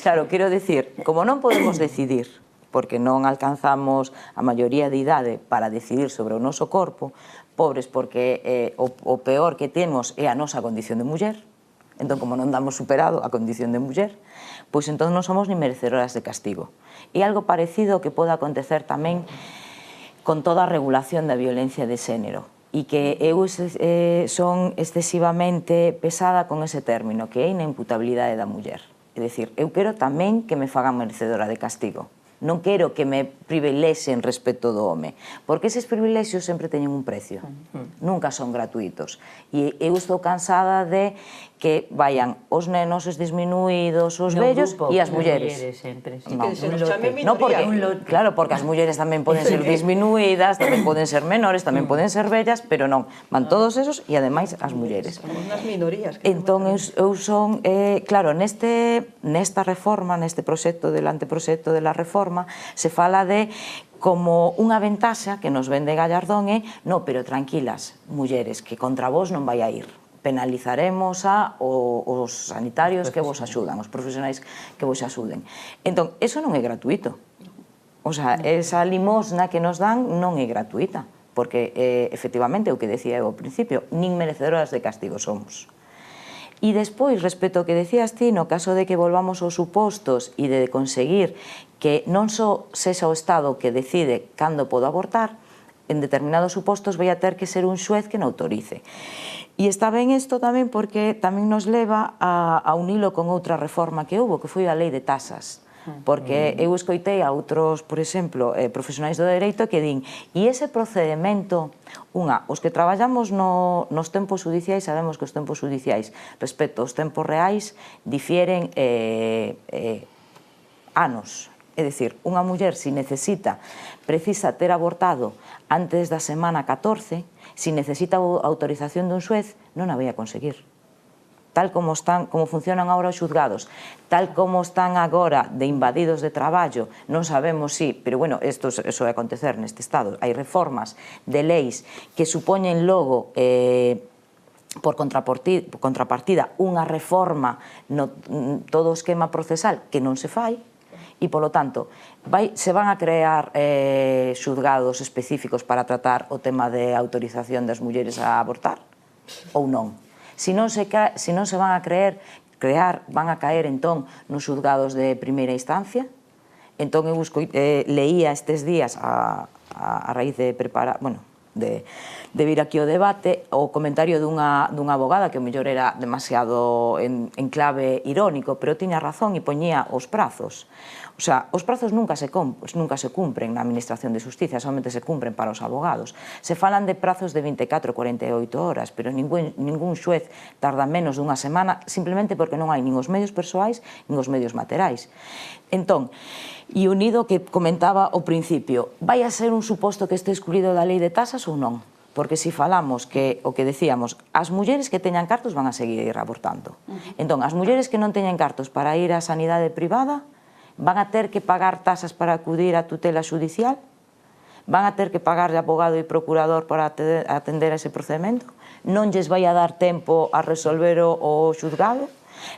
Claro, quero dicir, como non podemos decidir, porque non alcanzamos a maioría de idade para decidir sobre o noso corpo, pobres, porque o peor que temos é a nosa condición de muller, entón, como non damos superado a condición de muller, pois entón non somos ni merecedoras de castigo. E algo parecido que pode acontecer tamén con toda a regulación da violencia de xénero, e que eu son excesivamente pesada con ese término, que é a inimputabilidade da muller. É dicir, eu quero tamén que me fagan merecedora de castigo. Non quero que me privilexen respecto do home, porque eses privilexios sempre teñen un precio, nunca son gratuitos. E eu estou cansada de que vayan os nenos, os disminuídos, os vellos e as mulleres. Claro, porque as mulleres tamén poden ser disminuídas, tamén poden ser menores, tamén poden ser vellas, pero non, van todos esos e ademais as mulleres. Somos unhas minorías. Entón, eu son, claro, nesta reforma, neste proxecto del anteproxecto de la reforma, se fala de como unha ventaxa que nos vende Gallardón é, no, pero tranquilas, mulleres, que contra vos non vai a ir. Penalizaremos os sanitarios que vos axudan, os profesionais que vos axuden. Entón, eso non é gratuito. O sea, esa limosna que nos dan non é gratuita, porque, efectivamente, o que decía eu ao principio, nin merecedoras de castigo somos. E despois, respecto ao que decías ti, no caso de que volvamos aos supostos e de conseguir que non só sexa o Estado que decide cando podo abortar, en determinados supostos vai a ter que ser un xuez que non autorice. E está ben isto tamén porque tamén nos leva a unilo con outra reforma que houve, que foi a lei de tasas. Porque eu escoitei a outros, por exemplo, profesionais do dereito que din e ese procedimento, os que traballamos nos tempos judiciais sabemos que os tempos judiciais respecto aos tempos reais difieren anos. É dicir, unha muller, se precisa ter abortado antes da semana 14, se necesita a autorización dun xuez, non a vai a conseguir. tal como funcionan agora os xuzgados, tal como están agora de invadidos de traballo, non sabemos si, pero bueno, isto vai acontecer neste Estado, hai reformas de leis que supoñen logo por contrapartida unha reforma no todo o esquema procesal que non se fai, e, polo tanto, se van a crear xuzgados específicos para tratar o tema de autorización das mulleres a abortar ou non? Se non se van a crear, van a caer entón nos xuzgados de primeira instancia. Entón eu leía estes días a raíz de preparar, bueno, de vir aquí ao debate, o comentario dunha abogada que o mellor era demasiado en clave irónico, pero tiña razón e poñía os prazos. O sea, os prazos nunca se cumpren na Administración de Xusticia, somente se cumpren para os abogados. Se falan de prazos de 24 ou 48 horas, pero ningún xuez tarda menos dunha semana, simplemente porque non hai nin os medios persoais nin os medios materiais. Entón, e unido que comentaba ao principio, vai a ser un suposto que este excluído da lei de tasas ou non? Porque se falamos que, o que decíamos, as mulleres que teñan cartos van a seguir abortando. Entón, as mulleres que non teñen cartos para ir á sanidade privada van a ter que pagar tasas para acudir á tutela xudicial? Van a ter que pagar abogado e procurador para atender a ese procedimento? Non lles vai a dar tempo a resolver o xuzgado?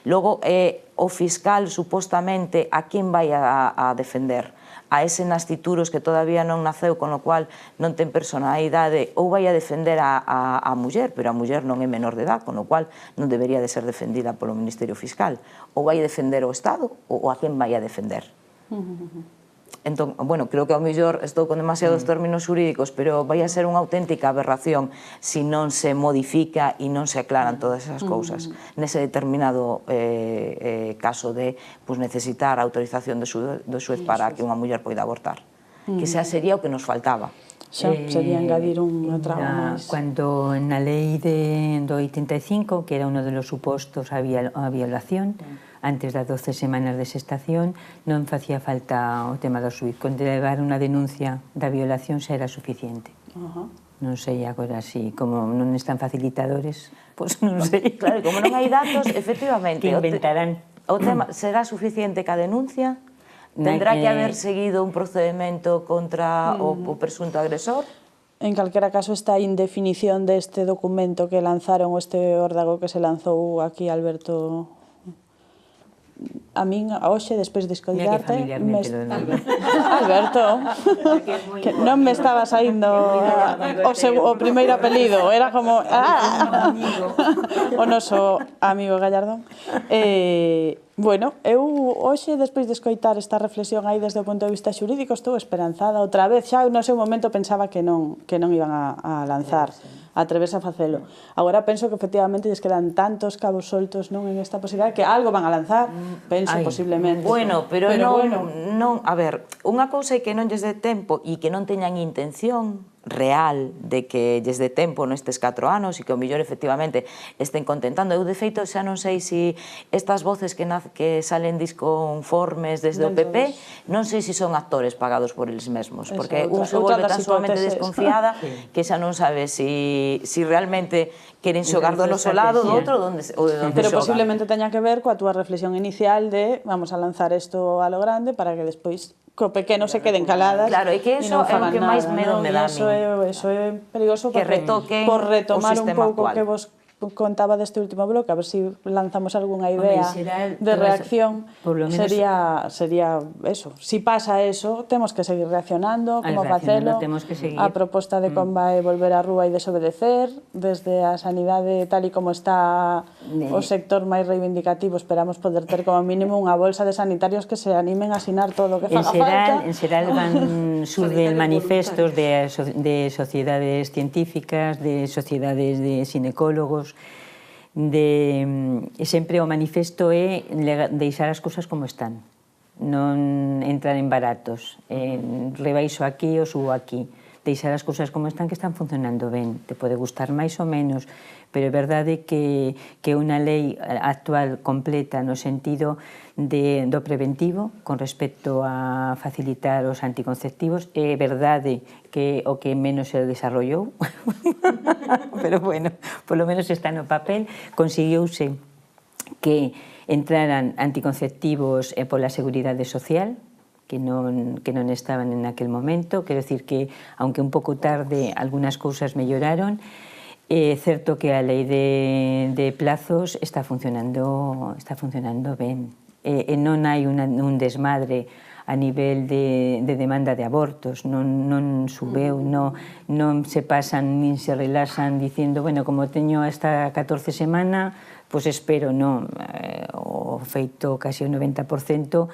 Logo, o fiscal, supostamente, a quen vai a defender? A ese nascituros que todavía non naceu, con o cual non ten personalidade, ou vai a defender a muller, pero a muller non é menor de edad, con o cual non debería de ser defendida polo Ministerio Fiscal, ou vai a defender o Estado, ou a quen vai a defender? Entón, bueno, creo que ao mellor estou con demasiados términos xurídicos, pero vai a ser unha auténtica aberración se non se modifica e non se aclaran todas esas cousas nese determinado caso de necesitar a autorización do xuez para que unha muller poida abortar. Que xa sería o que nos faltaba. Xa, sería engadir unha traba máis. Cando na lei do 85, que era uno de los supostos a violación, antes das 12 semanas de gestación, non facía falta o tema do xuiz. Con levar unha denuncia da violación xa era suficiente. Non sei agora si, como non están facilitadores, pois non sei. Claro, como non hai datos, efectivamente, que inventarán. O tema será suficiente ca denuncia? Tendrá que haber seguido un procedimento contra o presunto agresor? En calquera caso, esta indefinición deste documento que lanzaron, este órdago que se lanzou aquí, Alberto, a min, hoxe, despois de escoitarte... Alberto, que non me estaba saindo o primeiro apelido, era como... O noso amigo Gallardón. Bueno, eu hoxe, despois de escoitar esta reflexión aí desde o punto de vista xurídico, estou esperanzada. Outra vez, xa no seu momento pensaba que non iban a lanzar, a atreverse a facelo. Agora penso que efectivamente lles quedan tantos cabos soltos non en esta posibilidade que algo van a lanzar, penso posiblemente. Bueno, pero non, a ver, unha cousa é que non lles dé tempo e que non teñan intención real de que lles dé tempo nestes 4 anos e que o mellor efectivamente estén contentando. Eu, de feito, xa non sei se estas voces que salen disconformes desde o PP, non sei se son actores pagados por eles mesmos, porque un se volve tan sumamente desconfiada que xa non sabe se realmente queren xogar do noso lado, do outro, ou de onde xogan. Pero posiblemente teña que ver coa túa reflexión inicial de vamos a lanzar isto a lo grande para que despois co pequeno se queden caladas. Claro, e que iso é o que máis medo me dá a mí. Eso é perigoso que retoquen por retomar un pouco actual. que vos contaba deste último bloque, a ver se lanzamos algunha idea de reacción. Sería eso. Si pasa eso, temos que seguir reaccionando, como facelo. A proposta de Convae volver á rúa e desobedecer, desde a sanidade tal e como está o sector máis reivindicativo, esperamos poder ter como mínimo unha bolsa de sanitarios que se animen a asinar todo o que faga falta. En Seral surden manifestos de sociedades científicas, de sociedades de ginecólogos, sempre o manifesto é deixar as cousas como están, non entrar en baratos, rebaixo aquí ou subo aquí, deixar as cousas como están, que están funcionando ben. Te pode gustar máis ou menos, pero é verdade que unha lei actual completa no sentido do preventivo con respecto a facilitar os anticonceptivos. É verdade que o que menos se desarrollou, pero bueno, polo menos está no papel, conseguiuse que entraran anticonceptivos pola Seguridade Social, que non estaban en aquel momento. Quero dicir que, aunque un pouco tarde, algunhas cousas melloraron. É certo que a lei de plazos está funcionando ben. E non hai un desmadre a nivel de demanda de abortos, non subeu, non se pasan nin se relaxan dicindo, bueno, como teño hasta 14 semana, pois espero, non. O feito casi o 90%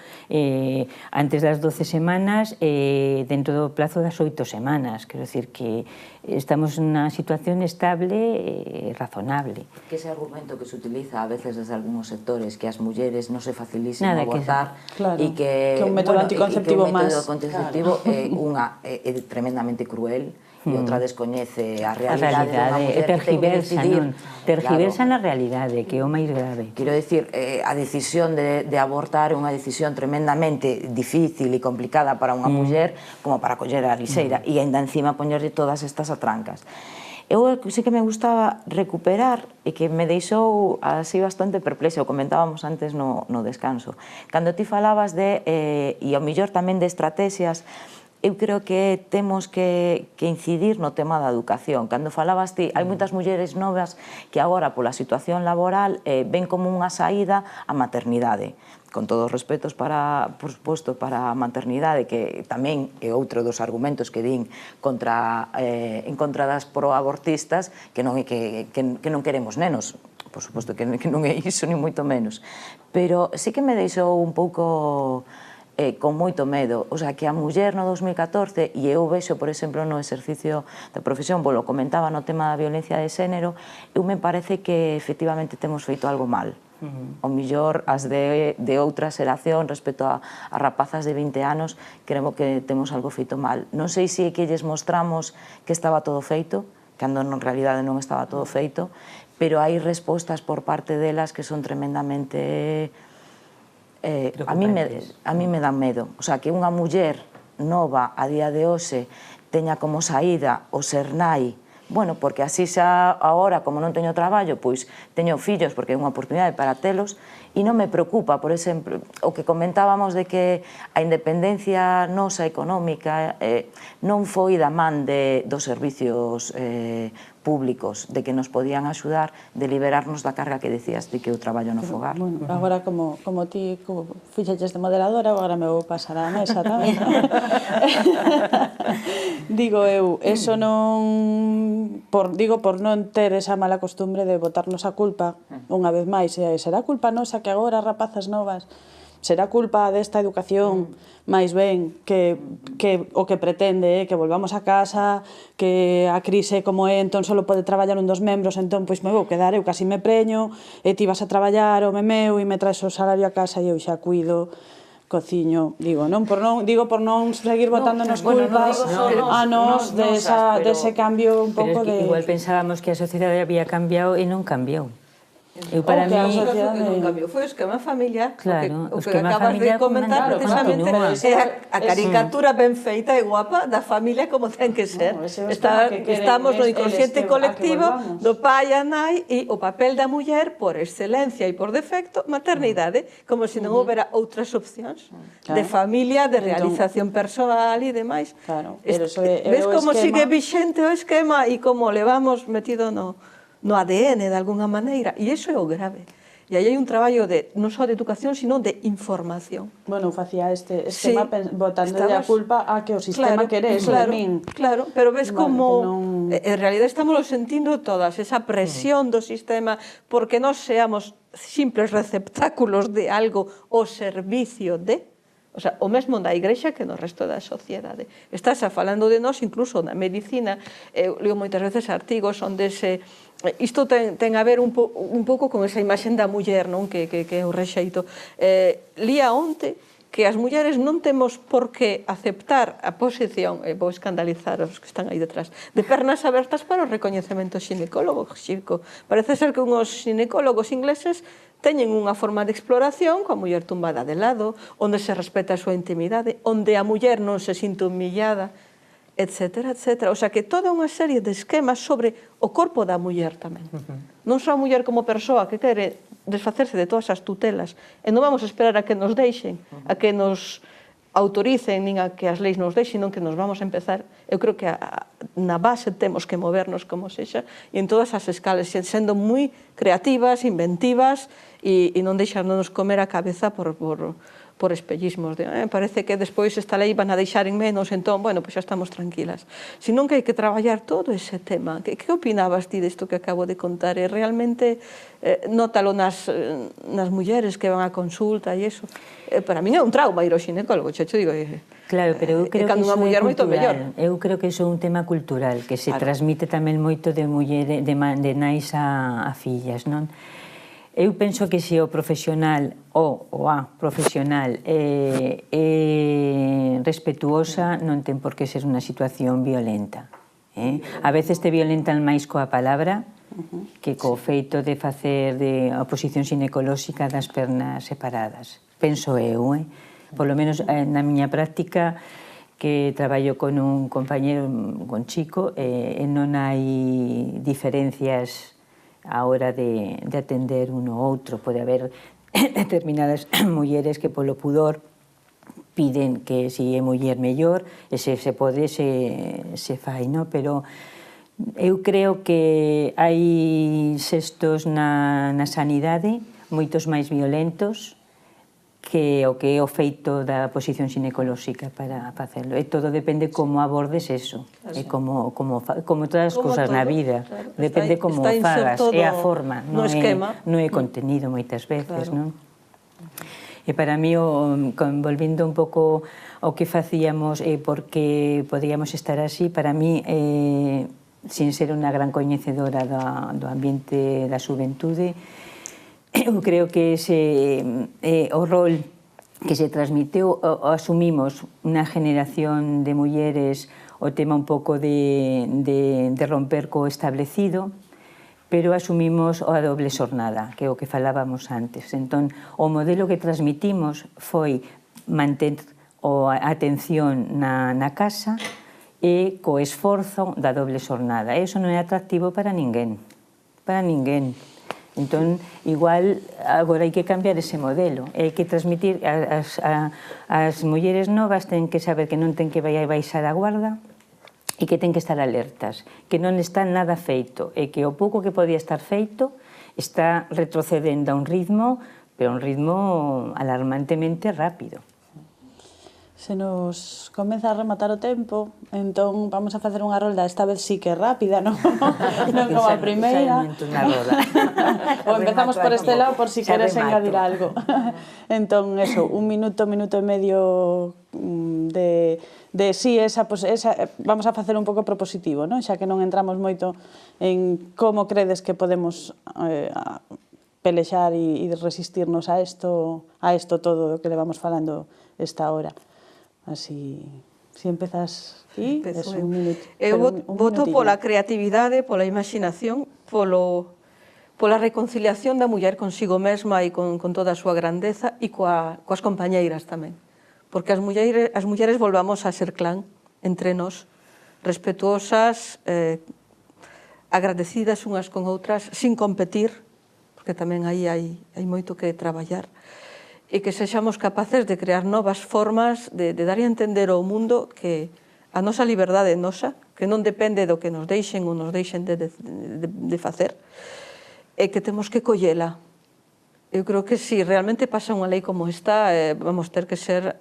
antes das 12 semanas dentro do plazo das 8 semanas. Quero dicir que estamos nunha situación estable e razonable. Que ese argumento que se utiliza a veces desde algúns sectores, que as mulleres non se facilicen abortar e que un método anticonceptivo máis. Que un método anticonceptivo é tremendamente cruel e outra descoñece a realidade dunha muller que ten que decidir. Tergiversan a realidade, que é o máis grave. Quero dicir, a decisión de abortar é unha decisión tremendamente difícil e complicada para unha muller como para coller a lixeira e ainda encima poñerlle todas estas atrancas. Eu sí que me gustaba recuperar e que me deixou así bastante perplexa, o comentábamos antes no descanso. Cando ti falabas e ao mellor tamén de estrategias, eu creo que temos que incidir no tema da educación. Cando falabas ti, hai moitas mulleres novas que agora, pola situación laboral, ven como unha saída a maternidade. Con todos os respetos, por suposto, para a maternidade, que tamén é outro dos argumentos que din en contra das proabortistas, que non queremos nenos. Por suposto que non é iso, ni moito menos. Pero sí que me deixou un pouco con moito medo. O sea, que a muller no 2014, e eu vexo, por exemplo, no exercicio da profesión, lo comentaba no tema da violencia de xénero, eu me parece que efectivamente temos feito algo mal. O mellor as de outra xeración respecto a rapazas de 20 anos, creo que temos algo feito mal. Non sei se é que lles mostramos que estaba todo feito, cando en realidade non estaba todo feito, pero hai respostas por parte delas que son tremendamente... a mí me dan medo. O sea, que unha muller nova a día de hoxe teña como saída o ser nai, bueno, porque así xa agora, como non teño traballo, pois teño fillos porque é unha oportunidade para telos, e non me preocupa, por exemplo, o que comentábamos de que a independencia nosa económica non foi da man dos servicios públicos, de que nos podían axudar, de liberarnos da carga que decías ti que o traballo no fogar. Bueno, agora como ti fixeches de moderadora, agora me vou pasar á mesa tamén. Digo eu, eso non... Digo, por non ter esa mala costumbre de botarnos a culpa, unha vez máis, será culpa nosa que agora rapazas novas, será culpa desta educación máis ben que o que pretende que volvamos a casa, que a crise como é, entón só pode traballar un dos membros, entón pois me vou quedar, eu casi me preño, e ti vas a traballar o meu e me traes o salario a casa e eu xa cuido, cociño, digo por non seguir botándonos culpas a nos dese cambio un pouco de... Pero igual pensábamos que a sociedade había cambiado e non cambiou. Eu para mí non cambiou, foi o esquema familiar, o que acabas de comentar precisamente é a caricatura ben feita e guapa da familia como ten que ser. Estamos no inconsciente colectivo do pai e a nai e o papel da muller por excelencia e por defecto, maternidade, como se non houbera outras opcións de familia, de realización persoal e demais. Ves como sigue vixente o esquema e como levamos metido no ADN de alguna maneira, e iso é o grave. E aí hai un traballo non só de educación, sino de información. Bueno, facía este esquema botándolle a culpa a que o sistema quere eso de min. Claro, pero ves como en realidad estamos sentindo todas, esa presión do sistema, porque nós seamos simples receptáculos de algo ao servicio de... O sea, o mesmo da Igrexa que no resto da sociedade. Estás falando de nós, incluso na medicina, eu leo moitas veces artigos onde isto ten a ver un pouco con esa imaxen da muller, non? Que eu rexeito. Lía onte que as mulleres non temos por que aceptar a posición, vou escandalizar os que están aí detrás, de pernas abertas para o recoñecemento xinecólogo. Parece ser que unhos xinecólogos ingleses teñen unha forma de exploración coa muller tumbada de lado, onde se respeta a súa intimidade, onde a muller non se sinto humillada, etcétera, etcétera. O sea, que toda unha serie de esquemas sobre o corpo da muller tamén. Non só a muller como persoa que quere desfacerse de todas as tutelas, e non vamos a esperar a que nos deixen, a que nos autoricen, nin a que as leis nos deixen, senón que nos vamos a empezar. Eu creo que na base temos que movernos como sexa, e en todas as escalas, sendo moi creativas, inventivas, e non deixarnos comer a cabeza por espellismos. Parece que despois esta lei van a deixar en menos, entón, bueno, pois xa estamos tranquilas. Senón que hai que traballar todo ese tema. Que opinabas ti disto que acabo de contar? E realmente nótalo nas mulleres que van á consulta e iso. Para min é un trauma ir ao xinecólogo, xa te digo. Claro, pero eu creo que iso é cultural. Eu creo que iso é un tema cultural, que se transmite tamén moito de nais a fillas, non? Eu penso que se o profesional ou a profesional é respetuosa, non ten por que ser unha situación violenta. A veces te violentan máis coa palabra que co feito de facer a oposición ginecolóxica das pernas separadas. Penso eu, polo menos na miña práctica, que traballo con un compañero, con Chico, e non hai diferencias a hora de atender un ou outro. Pode haber determinadas mulleres que polo pudor piden que se é muller mellor, e se pode se fai, non? Pero eu creo que hai xestos na sanidade moitos máis violentos que o que é o feito da posición ginecolóxica para facelo. E todo depende como abordes eso, e como todas as cousas na vida. Depende como o fagas, é a forma, non é contenido moitas veces, non? E para mí, volvindo un pouco ao que facíamos e por que podíamos estar así, para mí, sin ser unha gran coñecedora do ambiente da xuventude, eu creo que o rol que se transmiteu, asumimos unha generación de mulleres o tema un pouco de romper co establecido, pero asumimos a doble xornada, que é o que falábamos antes. Entón, o modelo que transmitimos foi manter a atención na casa e co esforzo da doble xornada. Eso non é atractivo para ninguén. Para ninguén. Entón, igual, agora hai que cambiar ese modelo. Hai que transmitir, as mulleres novas ten que saber que non ten que baixar a guarda e que ten que estar alertas, que non está nada feito, e que o pouco que podía estar feito está retrocedendo a un ritmo, pero un ritmo alarmantemente rápido. Se nos comeza a rematar o tempo, entón vamos a facer unha rolda, esta vez sí que rápida, non como a primeira. Ou empezamos por este lado por si queres engadir algo. Entón, eso, un minuto e medio de sí, vamos a facer un pouco propositivo, non? Xa que non entramos moito en como credes que podemos pelexar e resistirnos a isto todo o que le vamos falando esta hora. Así, si empezas aquí, es un minuto. Eu voto pola creatividade, pola imaginación, pola reconciliación da muller consigo mesma e con toda a súa grandeza e coas compañeiras tamén. Porque as mulleres volvamos a ser clan entre nós, respetuosas, agradecidas unhas con outras, sin competir, porque tamén aí hai moito que traballar, e que sexamos capaces de crear novas formas de dar a entender ao mundo que a nosa liberdade é nosa, que non depende do que nos deixen ou nos deixen de facer, e que temos que collela. Eu creo que se realmente pasa unha lei como esta, vamos ter que ser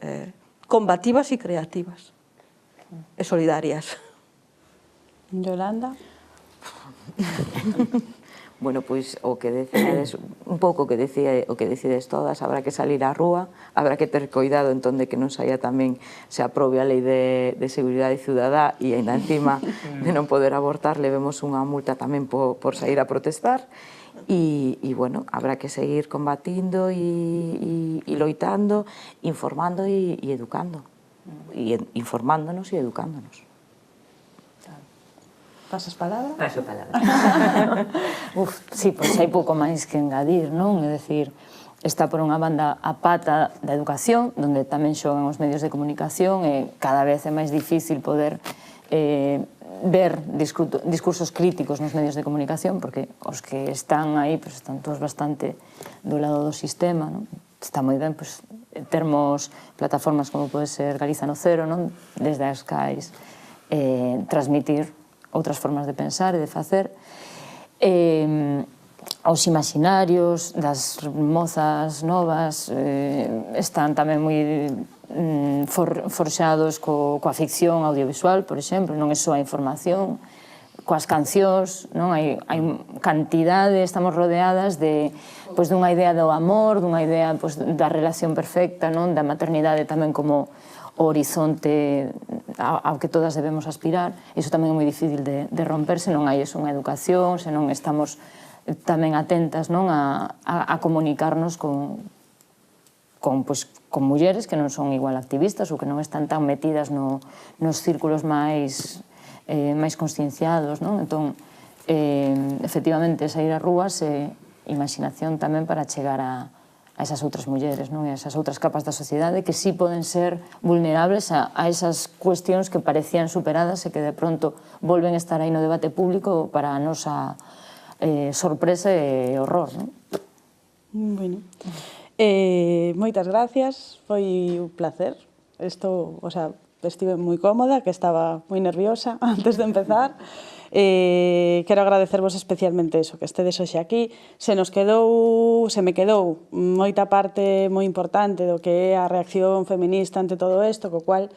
combativas e creativas e solidarias. Yolanda? Bueno, pois o que decides, un pouco o que decides todas, habrá que salir á rúa, habrá que ter cuidado entón de que non saia tamén se aprobe a lei de seguridade cidadá e ainda encima de non poder abortar levemos unha multa tamén por sair a protestar e bueno, habrá que seguir combatindo e loitando, informando e educando, informándonos e educándonos. Pasas palabra? Paso palabra. Sí, pois hai pouco máis que engadir, non? É dicir, está por unha banda a pata da educación, onde tamén xogan os medios de comunicación e cada vez é máis difícil poder ver discursos críticos nos medios de comunicación, porque os que están aí están todos bastante do lado do sistema, non? Está moi ben termos plataformas como pode ser Galiza no Cero, non? Desde as cais transmitir outras formas de pensar e de facer. Os imaginarios das mozas novas están tamén moi forxados coa ficción audiovisual, por exemplo, non é só a información, coas cancións, non hai cantidade, estamos rodeadas dunha idea do amor, dunha idea da relación perfecta, non, da maternidade tamén como o horizonte ao que todas debemos aspirar. Iso tamén é moi difícil de romper se non hai unha educación, se non estamos tamén atentas, non, a comunicarnos con mulleres que non son igual activistas ou que non están tan metidas nos círculos máis conscienciados, non? Entón, efectivamente, sair ás rúas é imaginación tamén para chegar a esas outras mulleres, non? E a esas outras capas da sociedade que sí poden ser vulnerables a esas cuestións que parecían superadas e que de pronto volven a estar aí no debate público para a nosa sorpresa e horror, non? Bueno, moitas gracias, foi un placer. Estive moi cómoda, que estaba moi nerviosa antes de empezar. Quero agradecervos especialmente eso, que estedes hoxe aquí. Se me quedou moita parte moi importante do que é a reacción feminista ante todo isto, co cual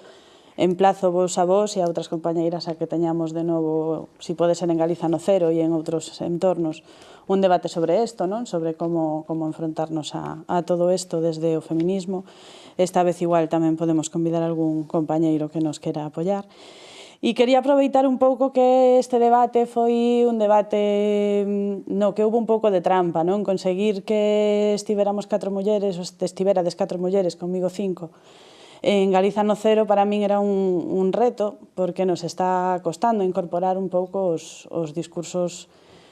emplazo vos a vos e a outras compañeiras a que teñamos de novo, si pode ser en Galiza no Cero e en outros entornos, un debate sobre isto, non? Sobre como enfrontarnos a todo isto desde o feminismo. Esta vez igual tamén podemos convidar algún compañeiro que nos quera apoiar. E quería aproveitar un pouco que este debate foi un debate no que houve un pouco de trampa, non? Conseguir que estiverades 4 mulleres, comigo 5, en Galiza no Cero para min era un reto, porque nos está costando incorporar un pouco os discursos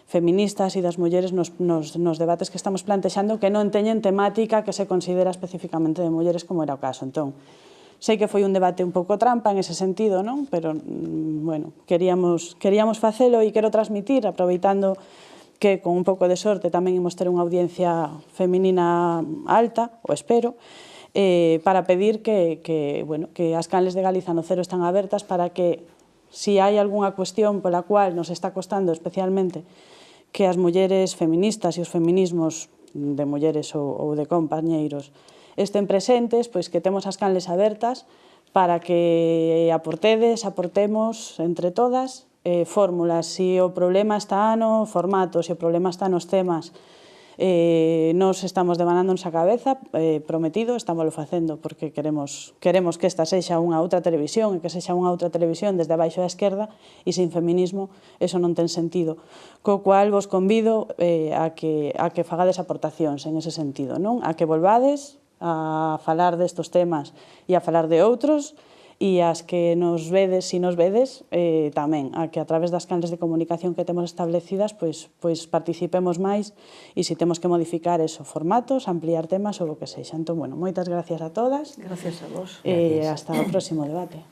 feministas e das mulleres nos debates que estamos plantexando que non teñen temática que se considera especificamente de mulleres, como era o caso. Entón, sei que foi un debate un pouco trampa en ese sentido, non? Pero, bueno, queríamos facelo e quero transmitir, aproveitando que con un pouco de sorte tamén imos ter unha audiencia feminina alta, o espero, para pedir que as canles de Galiza no Cero están abertas para que, si hai algunha cuestión pola cual nos está costando especialmente que as mulleres feministas e os feminismos de mulleres ou de compañeiros estén presentes, pois que temos as canles abertas para que aportemos entre todas fórmulas. Se o problema está no formato, se o problema está nos temas, nos estamos devanándonos a cabeza, prometido, estámoslo facendo porque queremos que esta sexa unha outra televisión e que sexa unha outra televisión desde abaixo da esquerda, e sin feminismo eso non ten sentido. Co cual vos convido a que fagades aportacións en ese sentido, non? A que volvades a falar destos temas e a falar de outros, e as que nos vedes, si nos vedes, tamén, a que a través das canles de comunicación que temos establecidas, pois participemos máis, e se temos que modificar formatos, ampliar temas ou o que sexa. Entón, bueno, moitas gracias a todas. Gracias a vos. E hasta o próximo debate.